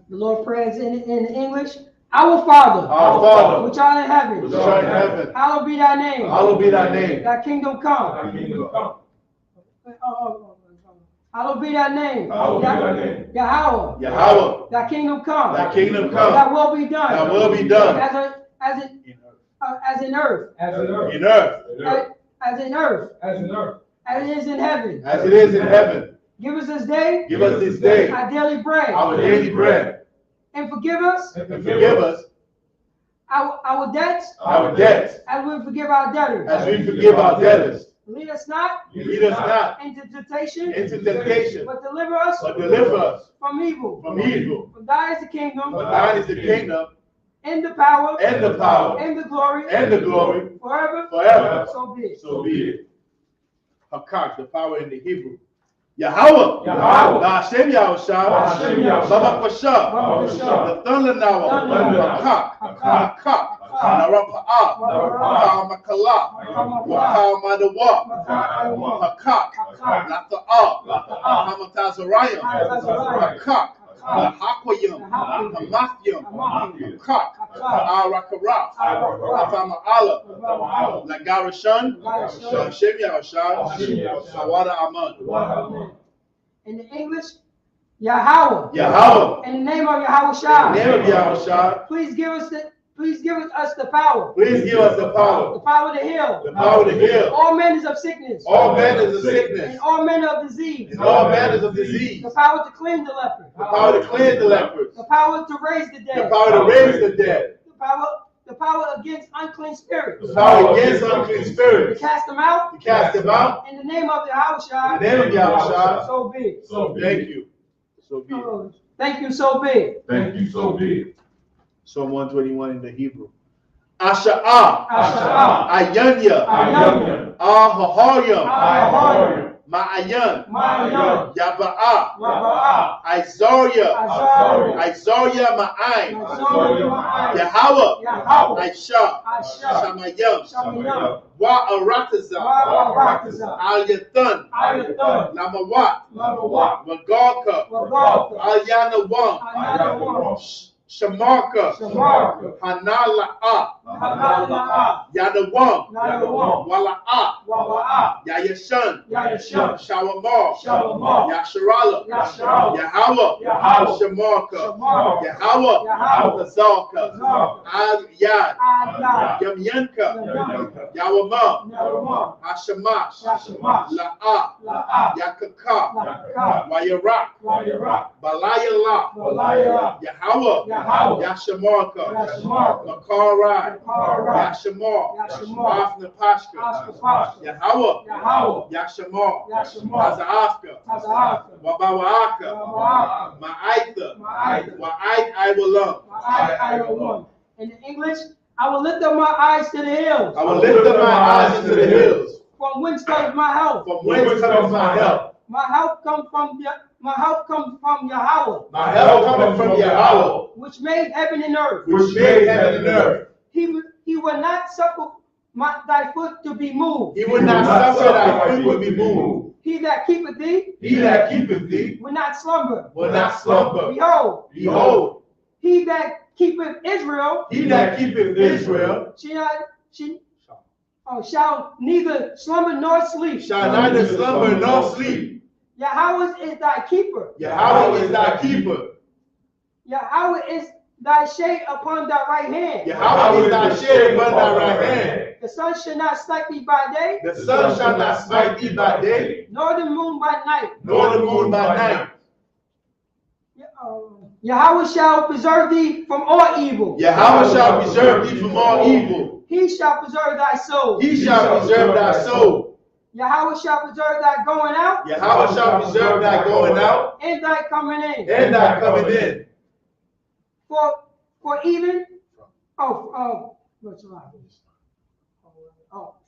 Speaker 2: The Lord prays in English. Our Father, which art in heaven, hallowed be thy name. Thy kingdom come. Hallowed be thy name.
Speaker 4: Hallowed be thy name.
Speaker 2: Yahweh.
Speaker 1: Yahweh,
Speaker 2: Thy kingdom come.
Speaker 1: thy kingdom come,
Speaker 2: Thy will be done.
Speaker 1: thy will be done
Speaker 2: As in earth.
Speaker 3: As in earth.
Speaker 1: in earth
Speaker 2: As in earth.
Speaker 3: As in earth.
Speaker 2: As it is in heaven.
Speaker 1: as it is in heaven.
Speaker 2: Give us this day
Speaker 1: Give us this day
Speaker 2: our daily bread.
Speaker 1: our daily bread,
Speaker 2: And forgive us
Speaker 1: and forgive us
Speaker 2: our debts
Speaker 1: our debts
Speaker 2: as we forgive our debtors.
Speaker 1: as we forgive our debtors.
Speaker 2: Lead us not
Speaker 1: Lead us not
Speaker 2: into temptation,
Speaker 1: into temptation,
Speaker 2: but deliver us
Speaker 1: but deliver us
Speaker 2: from evil.
Speaker 1: from evil.
Speaker 2: For thine is the kingdom,
Speaker 1: For thine is the kingdom,
Speaker 2: and the power,
Speaker 1: and the power,
Speaker 2: and the glory,
Speaker 1: and the glory,
Speaker 2: forever.
Speaker 1: forever.
Speaker 2: So be it.
Speaker 1: So be it. Hakak, the power in the Hebrew. Yahweh,
Speaker 3: Yahweh.
Speaker 1: Hashem Yahushua,
Speaker 3: Hashem Yahushua.
Speaker 1: Baba Kwasha,
Speaker 2: Baba Kwasha.
Speaker 1: the thunder now,
Speaker 2: Thunder.
Speaker 1: Hakak, Hakak, Narapa'a, Makala, Wakal Madawa, Hakak, Lata'a, Hamatazarayim, Hakak, Hakoyim, Hamathyim, Hakak, Arakara, Afama'ala, Lagarashan, Hashem Yahushua, Sawada Aman.
Speaker 2: In the English, Yahweh.
Speaker 1: Yahweh,
Speaker 2: In the name of Yahweh
Speaker 1: in the
Speaker 2: Shah.
Speaker 1: name of Yahushua,
Speaker 2: Please give us the power.
Speaker 1: please give us the
Speaker 2: The
Speaker 1: power,
Speaker 2: power to heal.
Speaker 1: the power to heal
Speaker 2: All manners of sickness.
Speaker 1: all manners of sickness,
Speaker 2: And all manners of disease.
Speaker 1: and all manners of disease,
Speaker 2: The power to cleanse the leper.
Speaker 1: the power to cleanse the lepers,
Speaker 2: The power to raise the
Speaker 1: the
Speaker 2: dead.
Speaker 1: power to raise the dead,
Speaker 2: The power against unclean spirits.
Speaker 1: the power against unclean
Speaker 2: To
Speaker 1: spirits,
Speaker 2: cast them out.
Speaker 1: to cast them out.
Speaker 2: In the name of Yahweh Shah.
Speaker 1: In the name of Yahushua.
Speaker 2: So be it.
Speaker 1: Thank you. So be it.
Speaker 2: Thank you, so be it.
Speaker 4: Thank you, so be it.
Speaker 1: Psalm 121 in the Hebrew. Asha'ah,
Speaker 2: Asha'ah.
Speaker 1: Ayanya,
Speaker 2: Ayanya.
Speaker 1: Ahaharyam,
Speaker 2: Ahaharyam.
Speaker 1: Ma'ayan,
Speaker 2: Ma'ayan.
Speaker 1: Yaba'ah,
Speaker 2: Raba'ah.
Speaker 1: Izaria,
Speaker 2: Azariah.
Speaker 1: Izaria Ma'ayin,
Speaker 2: Azariah Ma'ayin.
Speaker 1: Yahweh,
Speaker 2: Yahweh.
Speaker 1: Aisha,
Speaker 2: Aisha.
Speaker 1: Shamayam,
Speaker 2: Shamayam.
Speaker 1: Wa'arataza,
Speaker 2: Wa'arataza.
Speaker 1: Al-Yathan,
Speaker 2: Ayathan.
Speaker 1: Lamawat,
Speaker 2: Lamawat.
Speaker 1: Wagalka,
Speaker 2: Wagalka.
Speaker 1: Al-Yanawam,
Speaker 2: Another
Speaker 1: Shamarka,
Speaker 2: Shamarka.
Speaker 1: Hanala'ah,
Speaker 2: Hanala'ah.
Speaker 1: Yanawam,
Speaker 2: Yanawam.
Speaker 1: Wala'ah,
Speaker 2: Wawa'ah.
Speaker 1: Yayashan,
Speaker 2: Yayashan.
Speaker 1: Shawamar,
Speaker 2: Shalom.
Speaker 1: Yasharala,
Speaker 2: Yasharala.
Speaker 1: Yahweh,
Speaker 2: Yahweh.
Speaker 1: Shamarka,
Speaker 2: Shamarka.
Speaker 1: Yahweh,
Speaker 2: Yahweh.
Speaker 1: Tazalka,
Speaker 2: Tazalka.
Speaker 1: Al-Yad,
Speaker 2: Ayah.
Speaker 1: Yamyanka,
Speaker 2: Yamyanka.
Speaker 1: Yawamah,
Speaker 2: Yawamah.
Speaker 1: Hashamash,
Speaker 2: Hashamash.
Speaker 1: La'ah,
Speaker 2: La'ah.
Speaker 1: Yakaka,
Speaker 2: Lakaka.
Speaker 1: Wayarak,
Speaker 2: Wayarak.
Speaker 1: Balayala,
Speaker 2: Walayala.
Speaker 1: Yahweh,
Speaker 2: Yahweh.
Speaker 1: Yashamarka,
Speaker 2: Yashamarka.
Speaker 1: Makarai,
Speaker 2: Makarai.
Speaker 1: Yashamar,
Speaker 2: Yashamar.
Speaker 1: Afnapashka,
Speaker 2: Ashkafashka.
Speaker 1: Yahweh,
Speaker 2: Yahweh.
Speaker 1: Yashamar,
Speaker 2: Yashamar.
Speaker 1: Azafka,
Speaker 2: Tazahaka.
Speaker 1: Wabawaka,
Speaker 2: Wawa'aka.
Speaker 1: Ma'aitha,
Speaker 2: Ma'aitha.
Speaker 1: Wa'ait Iwalam.
Speaker 2: I will. In English, I will lift up my eyes to the hills.
Speaker 1: I will lift up my eyes into the hills.
Speaker 2: From whence comes my help?
Speaker 1: From whence comes my help?
Speaker 2: My help comes from Yahweh,
Speaker 1: My help coming from Yahweh,
Speaker 2: which made heaven and earth.
Speaker 1: which made heaven and earth.
Speaker 2: He will not suffer thy foot to be moved.
Speaker 1: He would not suffer thy foot would be moved.
Speaker 2: He that keepeth thee
Speaker 1: He that keepeth thee
Speaker 2: will not slumber.
Speaker 1: will not slumber.
Speaker 2: Behold,
Speaker 1: Behold,
Speaker 2: he that keepeth Israel
Speaker 1: he that keepeth Israel
Speaker 2: shall neither slumber nor sleep.
Speaker 1: shall neither slumber nor sleep.
Speaker 2: Yahweh is thy keeper.
Speaker 1: Yahweh is thy keeper.
Speaker 2: Yahweh is thy shade upon thy right hand.
Speaker 1: Yahweh is thy shade upon thy right hand.
Speaker 2: The sun shall not strike thee by day,
Speaker 1: The sun shall not smite thee by day,
Speaker 2: nor the moon by night.
Speaker 1: nor the moon by night.
Speaker 2: Yahweh shall preserve thee from all evil.
Speaker 1: Yahweh shall preserve thee from all evil.
Speaker 2: He shall preserve thy soul.
Speaker 1: He shall preserve thy soul.
Speaker 2: Yahweh shall preserve thy going out
Speaker 1: Yahweh shall preserve thy going out
Speaker 2: and thy coming in.
Speaker 1: and thy coming in.
Speaker 2: For even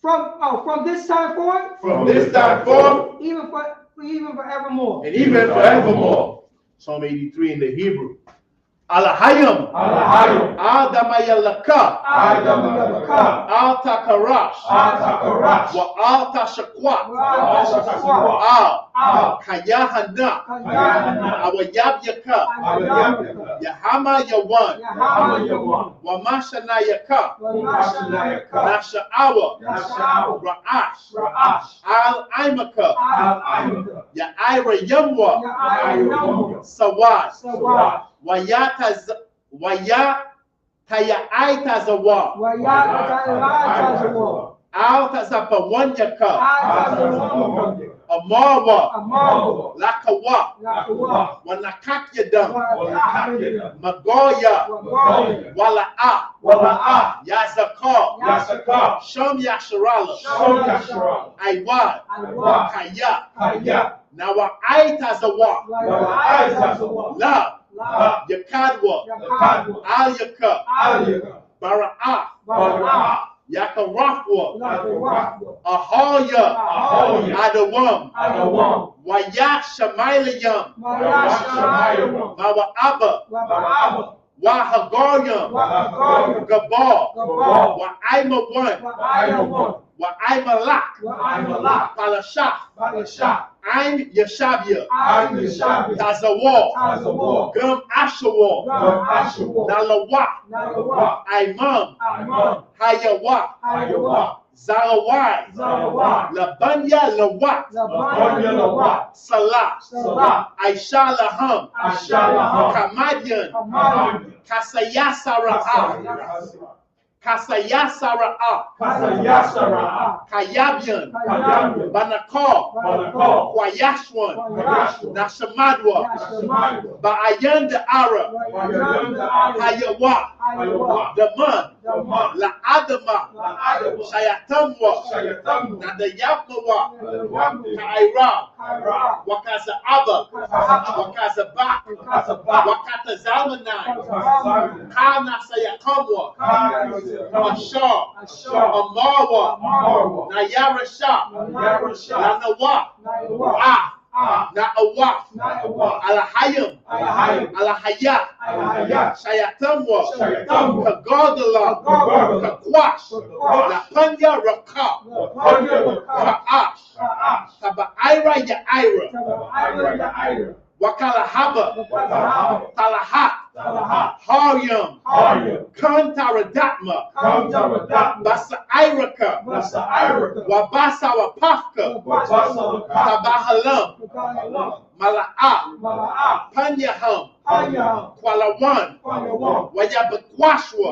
Speaker 2: from this time forth,
Speaker 1: From this time forth
Speaker 2: even forevermore.
Speaker 1: and even forevermore. Psalm 83 in the Hebrew. Alahayim.
Speaker 3: Alahayim.
Speaker 1: Al-Damayalaka.
Speaker 3: Al-Damayalaka.
Speaker 1: Al-Takarash.
Speaker 3: Al-Takarash.
Speaker 1: Wa al-Tashakwa.
Speaker 3: Al-Tashakwa.
Speaker 1: Al-Kayahana.
Speaker 3: Kayahana.
Speaker 1: Awayabyaka.
Speaker 3: Awayabyaka.
Speaker 1: Yahama Yawan.
Speaker 3: Yahama Yawan.
Speaker 1: Wa Mashanayaka.
Speaker 3: Mashanayaka.
Speaker 1: Nasha'awa.
Speaker 3: Nasha'awa.
Speaker 1: Ra'ash.
Speaker 3: Ra'ash.
Speaker 1: Al-Aimaka.
Speaker 3: Al-Aimaka.
Speaker 1: Ya'ira Yamwa.
Speaker 3: Ya'ira.
Speaker 1: Sawad.
Speaker 3: Sawad.
Speaker 1: Wayatayaitazawa. Al-Tazapawanyaka. Amawa. Lakawa. Wanakakyadam. Magoya. Wala'a. Yazaka. Shom Yasharala. Aiwad. Kaya. Nawa'aitazawa. Love. Yakadwa. Al-Yaka. Bara'ah. Yakarafwa. Ahoya. Adawam. Waya Shamalayam. Mawa'aba. Wahagoyam. Gabal. Wa'aima one. Wa'aimalak. Palashah. I'm Yashabia. Tazawal. Gum Ashawal. Nalawa. Imam. Hayawa. Zarawai. Labanya Lawat. Salah. Aisha Laham. Kamadian. Kasayasara'a. Kayabian. Banakar. Kwayashwan. Nashamadwa. Ba'ayan Ara. Hayawa. Daman. La'adama. Shayatamwa. Nadayabmawa. Ka'ira. Wakaza Abba. Wakaza Bak. Wakata Zamanai. Kana Sayakamwa. Ashar. Amarwa. Nayara Shah. Nanawa. Na'awaf. Alahayim. Alahaya. Shayatamwa. Kagodala. Kakwash. Lapanya Raka. Ka'ash. Taba'ira Ya'ira. Wakalahaba. Talahat. Haryam. Kantaradatma. Basairaka. Wabasawa Pafka. Tabahalam. Mala'ah. Panyaham. Kwalawan. Wayabakwashwa.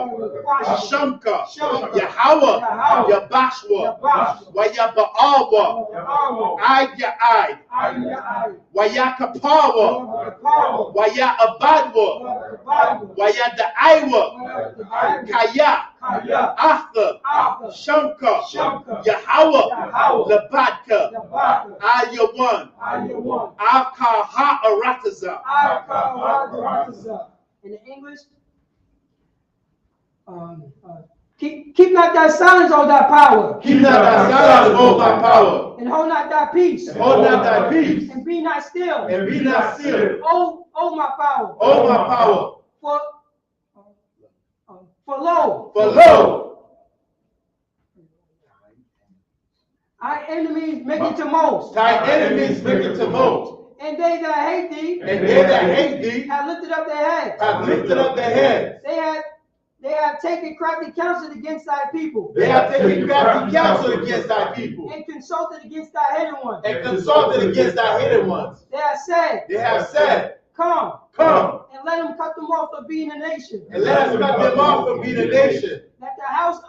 Speaker 1: Shamka. Yahawa. Yabashwa. Wayaba'awa. Ayya'ai. Wayakapawa. Waya'abadwa. Wayada'aiwa. Kaya. Arthur. Shamka. Yahawa. Labadka. Ayawan. Alkaha Arataza.
Speaker 2: In the English, keep not thy silence, O thy power.
Speaker 1: Keep not thy silence, O thy power.
Speaker 2: And hold not thy peace.
Speaker 1: Hold not thy peace.
Speaker 2: And be not still.
Speaker 1: And be not still.
Speaker 2: O my power.
Speaker 1: O my power.
Speaker 2: For lo. Thy enemies make it to most.
Speaker 1: Thy enemies make it to most.
Speaker 2: And they that hate thee.
Speaker 1: And they that hate thee.
Speaker 2: Have lifted up their heads.
Speaker 1: Have lifted up their heads.
Speaker 2: They have taken crafty counsel against thy people.
Speaker 1: They have taken crafty counsel against thy people.
Speaker 2: And consulted against thy hidden ones.
Speaker 1: And consulted against thy hidden ones.
Speaker 2: They have said. Come. And let them cut them off from being a nation.
Speaker 1: And let us cut them off from being a nation.
Speaker 2: That the house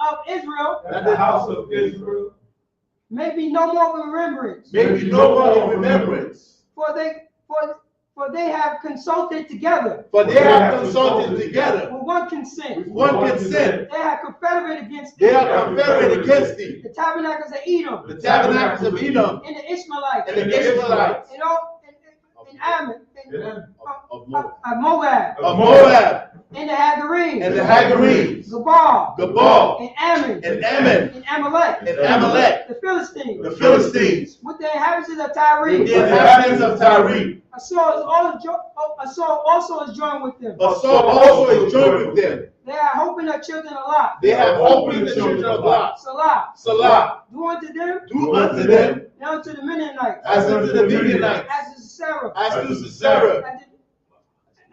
Speaker 2: of Israel. May be no more remembrance.
Speaker 1: May be no more remembrance.
Speaker 2: For they have consulted together.
Speaker 1: With
Speaker 2: one consent.
Speaker 1: They
Speaker 2: have confederated against
Speaker 1: thee.
Speaker 2: The tabernacles of Edom. And the Ishmaelites. And Ammon.
Speaker 1: Of
Speaker 2: Moab. And the Hagarenes. Gabal. And Ammon. And Amalek. The Philistines.
Speaker 1: With
Speaker 2: the inhabitants of Tyre.
Speaker 1: A
Speaker 2: Saul also is joined with them.
Speaker 1: But Saul also is joined with them.
Speaker 2: They are hoping their children a lot.
Speaker 1: They have hope in the children of God.
Speaker 2: Salah.
Speaker 1: Salah.
Speaker 2: Do unto them.
Speaker 1: Do unto them.
Speaker 2: And unto the Midianites.
Speaker 1: As unto the Midianites.
Speaker 2: As to Sarah.
Speaker 1: As to Sisera.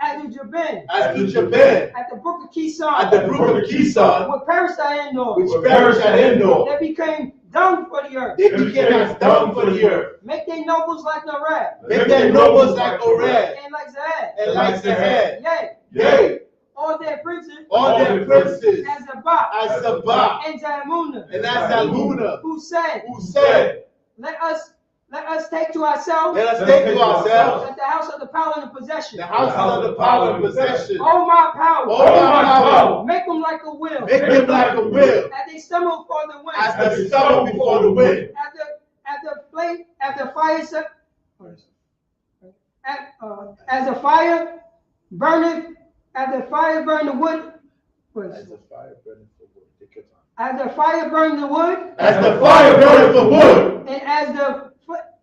Speaker 2: As to Jabin.
Speaker 1: As to Jabin.
Speaker 2: At the brook of Kison.
Speaker 1: At the brook of Kison.
Speaker 2: Which perished at Endor.
Speaker 1: Which perished at Endor.
Speaker 2: They became dung for the earth.
Speaker 1: They became as dung for the earth.
Speaker 2: Make their nobles like Norad.
Speaker 1: Make their nobles like Orad.
Speaker 2: And like Zahad.
Speaker 1: And like Zahad.
Speaker 2: Yea.
Speaker 1: Yea.
Speaker 2: All their princes.
Speaker 1: All their princes.
Speaker 2: As Zabak.
Speaker 1: As Zabak.
Speaker 2: And Zalmunna.
Speaker 1: And as Zalmunna.
Speaker 2: Who said. Let us take to ourselves.
Speaker 1: Let us take to ourselves.
Speaker 2: That the house of the power and possession.
Speaker 1: The house of the power and possession.
Speaker 2: Oh my power.
Speaker 1: Oh my power.
Speaker 2: Make them like a wheel.
Speaker 1: Make them like a wheel.
Speaker 2: As they stumble before the wind.
Speaker 1: As they stumble before the wind.
Speaker 2: As the fire burneth, as the fire burn the wood.
Speaker 1: As the fire burns the wood. Take your time.
Speaker 2: As the fire burn the wood.
Speaker 1: As the fire burns the wood.
Speaker 2: And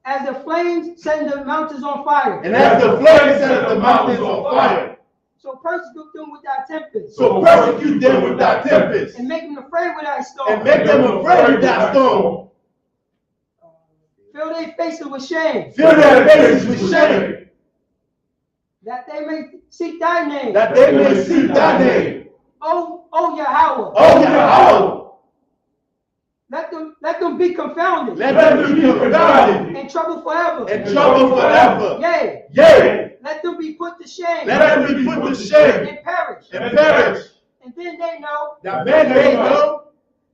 Speaker 2: as the flames set the mountains on fire.
Speaker 1: And as the flames set the mountains on fire.
Speaker 2: So persecute them with thy tempest.
Speaker 1: So persecute them with thy tempest.
Speaker 2: And make them afraid with thy storm.
Speaker 1: And make them afraid with thy storm.
Speaker 2: Fill their faces with shame.
Speaker 1: Fill their faces with shame.
Speaker 2: That they may seek thy name.
Speaker 1: That they may seek thy name.
Speaker 2: Oh Yahweh.
Speaker 1: Oh Yahweh.
Speaker 2: Let them be confounded.
Speaker 1: Let them be confounded.
Speaker 2: And trouble forever.
Speaker 1: And trouble forever.
Speaker 2: Yea.
Speaker 1: Yea.
Speaker 2: Let them be put to shame.
Speaker 1: Let them be put to shame.
Speaker 2: And perish.
Speaker 1: And perish.
Speaker 2: And then they know.
Speaker 1: That then they know.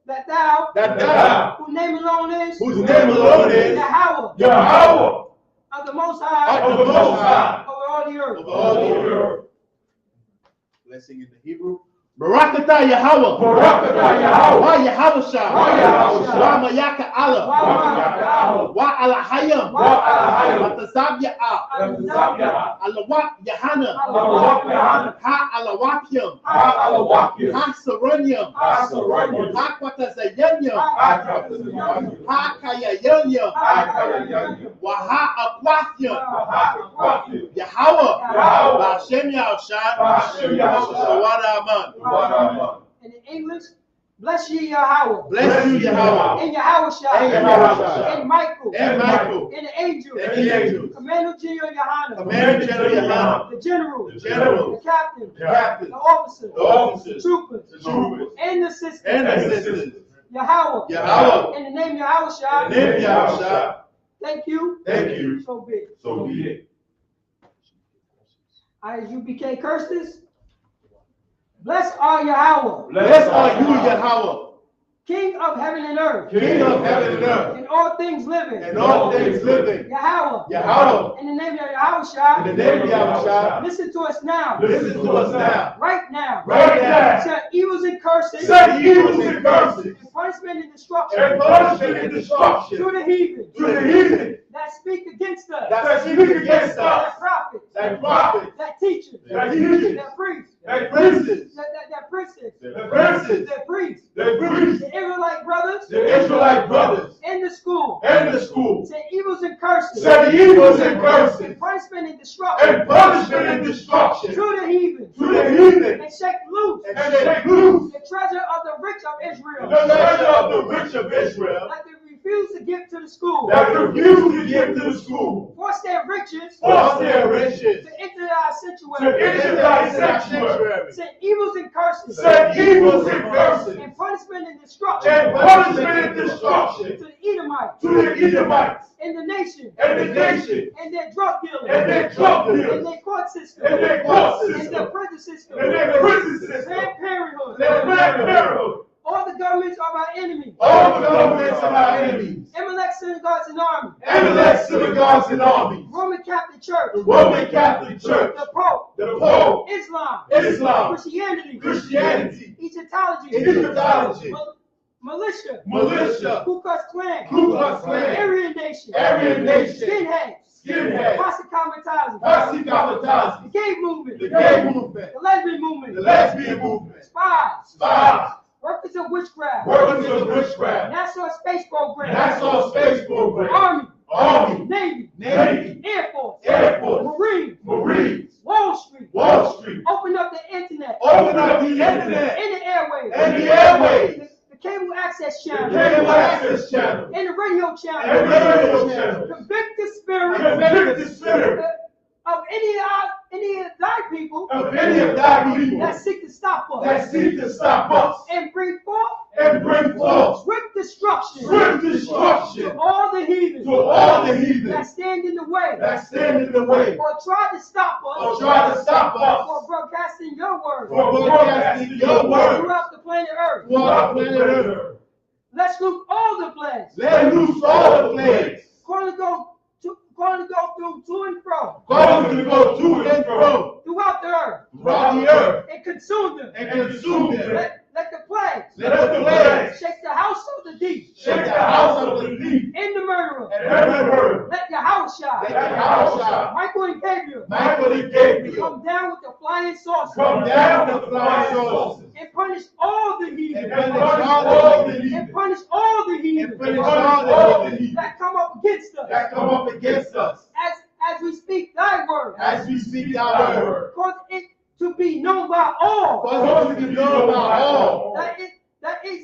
Speaker 2: That thou. Whose name alone is.
Speaker 1: Whose name alone is.
Speaker 2: Yahweh.
Speaker 1: Yahweh.
Speaker 2: Of the Most High.
Speaker 1: Of the Most High.
Speaker 2: Over all the earth.
Speaker 1: Over all the earth. Blessing in the Hebrew. Barakatah Yahweh.
Speaker 3: Barakatah Yahweh.
Speaker 1: Wa Yahweh Shah.
Speaker 3: Wa Yahweh Shah.
Speaker 1: Wa Mayaka Allah.
Speaker 3: Wa Mayaka Allah.
Speaker 1: Wa Alahayam.
Speaker 3: Wa Alahayam.
Speaker 1: Wa Tazab Ya'ah.
Speaker 3: Tazab Ya'ah.
Speaker 1: Alawak Yahana.
Speaker 3: Alawak Yahana.
Speaker 1: Ha Alawakyam.
Speaker 3: Ha Alawakyam.
Speaker 1: Ha Saranyam.
Speaker 3: Ha Saranyam.
Speaker 1: Ha Kwatazayanyam.
Speaker 3: Ha Kwatazayanyam.
Speaker 1: Ha Kayayanyam.
Speaker 3: Ha Kayayanyam.
Speaker 1: Wa Ha Akwatham.
Speaker 3: Ha Akwatham.
Speaker 1: Yahweh.
Speaker 3: Yahweh.
Speaker 1: Ba'ashem Yahushua.
Speaker 3: Ba'ashem Yahushua.
Speaker 1: Shawara Aman.
Speaker 2: And in English, bless ye Yahweh.
Speaker 1: Bless you, Yahweh.
Speaker 2: And Yahweh Shah.
Speaker 1: And Yahweh.
Speaker 2: And Michael.
Speaker 1: And Michael.
Speaker 2: And the angels.
Speaker 1: And the angels.
Speaker 2: Commander General Yohana.
Speaker 1: Commander General Yohana.
Speaker 2: The general.
Speaker 1: The general.
Speaker 2: The captain.
Speaker 1: The captain.
Speaker 2: The officers.
Speaker 1: The officers.
Speaker 2: The troopers.
Speaker 1: The troopers.
Speaker 2: And the sisters.
Speaker 1: And the sisters.
Speaker 2: Yahweh.
Speaker 1: Yahweh.
Speaker 2: In the name Yahweh Shah.
Speaker 1: In the name Yahushua.
Speaker 2: Thank you.
Speaker 1: Thank you.
Speaker 2: So be it.
Speaker 4: So be it.
Speaker 2: I.S.U.P.K. curses. Blessed are Yahweh.
Speaker 1: Blessed are you, Yahweh.
Speaker 2: King of heaven and earth.
Speaker 1: King of heaven and earth.
Speaker 2: And all things living.
Speaker 1: And all things living.
Speaker 2: Yahweh.
Speaker 1: Yahweh.
Speaker 2: In the name of Yahweh Shah.
Speaker 1: In the name of Yahushua.
Speaker 2: Listen to us now.
Speaker 1: Listen to us now.
Speaker 2: Right now.
Speaker 1: Right now.
Speaker 2: Set evils and curses.
Speaker 1: Set evils and curses.
Speaker 2: And punishment and destruction.
Speaker 1: And punishment and destruction.
Speaker 2: To the heathen.
Speaker 1: To the heathen.
Speaker 2: That speak against us.
Speaker 1: That speak against us.
Speaker 2: That prophets.
Speaker 1: That prophets.
Speaker 2: That teachers.
Speaker 1: That teachers.
Speaker 2: That priests.
Speaker 1: That princes.
Speaker 2: That princes.
Speaker 1: The princes.
Speaker 2: That priests.
Speaker 1: The priests.
Speaker 2: The Israelite brothers.
Speaker 1: The Israelite brothers.
Speaker 2: In the school.
Speaker 1: And the school.
Speaker 2: Set evils and curses.
Speaker 1: Set evils and curses.
Speaker 2: And punishment and destruction.
Speaker 1: And punishment and destruction.
Speaker 2: To the heathen.
Speaker 1: To the heathen.
Speaker 2: And shake loose.
Speaker 1: And shake loose.
Speaker 2: The treasure of the rich of Israel.
Speaker 1: The treasure of the rich of Israel.
Speaker 2: That they refuse to give to the school.
Speaker 1: That refuse to give to the school.
Speaker 2: Force their riches.
Speaker 1: Force their riches.
Speaker 2: To enter our
Speaker 1: To
Speaker 2: sanctuary.
Speaker 1: enter thy sanctuary.
Speaker 2: Set evils and curses.
Speaker 1: Set evils and curses.
Speaker 2: And punishment and destruction.
Speaker 1: And punishment and destruction.
Speaker 2: To the Edomites.
Speaker 1: To the Edomites.
Speaker 2: And the nation.
Speaker 1: And the nation.
Speaker 2: And their drug dealers.
Speaker 1: And their drug
Speaker 2: And
Speaker 1: dealers.
Speaker 2: their court system.
Speaker 1: And their court
Speaker 2: And
Speaker 1: system.
Speaker 2: their prison system.
Speaker 1: And their prison system.
Speaker 2: Planned Parenthood.
Speaker 1: Their Planned Parenthood.
Speaker 2: All the governments of our enemies.
Speaker 1: All the governments of our enemies.
Speaker 2: Amalek synagogues and armies.
Speaker 1: Amalek synagogues and armies.
Speaker 2: Roman Catholic Church.
Speaker 1: The Roman Catholic Church.
Speaker 2: The Pope.
Speaker 1: The Pope.
Speaker 2: Islam.
Speaker 1: Islam.
Speaker 2: Christianity.
Speaker 1: Christianity.
Speaker 2: Egyptology.
Speaker 1: Egyptology.
Speaker 2: Militia.
Speaker 1: Militia.
Speaker 2: Ku Klux Klan.
Speaker 1: Ku Klux Klan.
Speaker 2: Aryan Nation.
Speaker 1: Aryan Nation.
Speaker 2: Skinheads.
Speaker 1: Skinheads.
Speaker 2: Posse Comitatus.
Speaker 1: Posse Comitatus.
Speaker 2: The gay movement.
Speaker 1: The gay movement.
Speaker 2: The lesbian movement.
Speaker 1: The lesbian movement.
Speaker 2: Spies.
Speaker 1: Spies.
Speaker 2: Workers of witchcraft.
Speaker 1: Workers of witchcraft.
Speaker 2: National Space Program.
Speaker 1: National Space Program.
Speaker 2: Army.
Speaker 1: Army.
Speaker 2: Navy.
Speaker 1: Navy.
Speaker 2: Air Force.
Speaker 1: Air Force.
Speaker 4: Every radio channel.
Speaker 2: Convict the spirit.
Speaker 4: Convict the spirit.
Speaker 2: Of any of thy people.
Speaker 4: Of any of thy people.
Speaker 2: That seek to stop us.
Speaker 4: That seek to stop us.
Speaker 2: And bring forth.
Speaker 4: And bring forth.
Speaker 2: Swift destruction.
Speaker 4: Swift destruction.
Speaker 2: To all the heathen.
Speaker 4: To all the heathen.
Speaker 2: That stand in the way.
Speaker 4: That stand in the way.
Speaker 2: Or try to stop us.
Speaker 4: Or try to stop us.
Speaker 2: For broadcasting your word.
Speaker 4: For broadcasting your word.
Speaker 2: Throughout the planet Earth.
Speaker 4: Throughout the planet Earth.
Speaker 2: Let's loose all the plagues.
Speaker 4: Let loose all the plagues.
Speaker 2: Calling to go through to and fro.
Speaker 4: Calling to go to and fro.
Speaker 2: Throughout the earth.
Speaker 4: Throughout the earth.
Speaker 2: And consume them.
Speaker 4: And consume them.
Speaker 2: Let the plagues.
Speaker 4: Let the plagues.
Speaker 2: Shake the house of the deep.
Speaker 4: Shake the house of the deep.
Speaker 2: In the murderer.
Speaker 4: And every murder.
Speaker 2: Let your house shine.
Speaker 4: Let your house shine.
Speaker 2: Michael and Gabriel.
Speaker 4: Michael and Gabriel.
Speaker 2: Come down with the flying saucers.
Speaker 4: Come down with the flying saucers.
Speaker 2: And punish all the heathen.
Speaker 4: And punish all the heathen.
Speaker 2: And punish all the heathen.
Speaker 4: And punish all the heathen.
Speaker 2: That come up against us.
Speaker 4: That come up against us.
Speaker 2: As we speak thy word.
Speaker 4: As we speak thy word.
Speaker 2: Cause it to be known by all.
Speaker 4: Cause it to be known by all.
Speaker 2: That is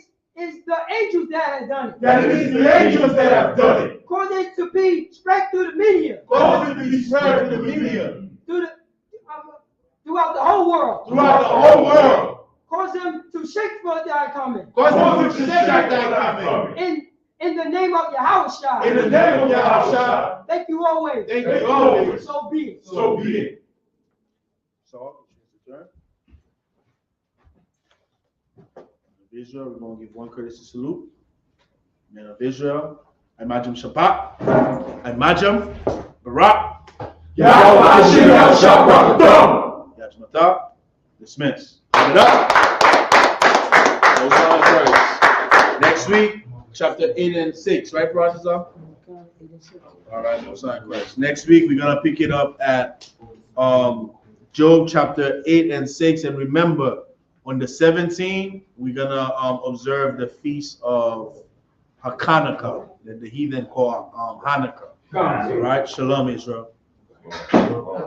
Speaker 2: the angels that have done it.
Speaker 4: That it is the angels that have done it.
Speaker 2: Cause it to be spread through the media.
Speaker 4: Cause it to be spread through the media.
Speaker 2: Throughout the whole world.
Speaker 4: Throughout the whole world.
Speaker 2: Cause them to shake for thy coming.
Speaker 4: Cause them to shake thy coming.
Speaker 2: In the name of Yahushua.
Speaker 4: In the name of Yahushua.
Speaker 2: Thank you always.
Speaker 4: Thank you always.
Speaker 2: So be it.
Speaker 4: So be it.
Speaker 1: So, Israel, we're going to give one courtesy salute. Men of Israel, I.S.U.P.K, I.S.U.P.K, Barak, Yajmata, dismiss. Give it up. Those are Christ. Next week, chapter 8 and 6, right, Protestant? All right, no sign Christ. Next week, we're going to pick it up at Job chapter 8 and 6. And remember, on the 17th, we're going to observe the feast of Hanukkah, that the heathen call Hanukkah. All right, Shalom, Israel.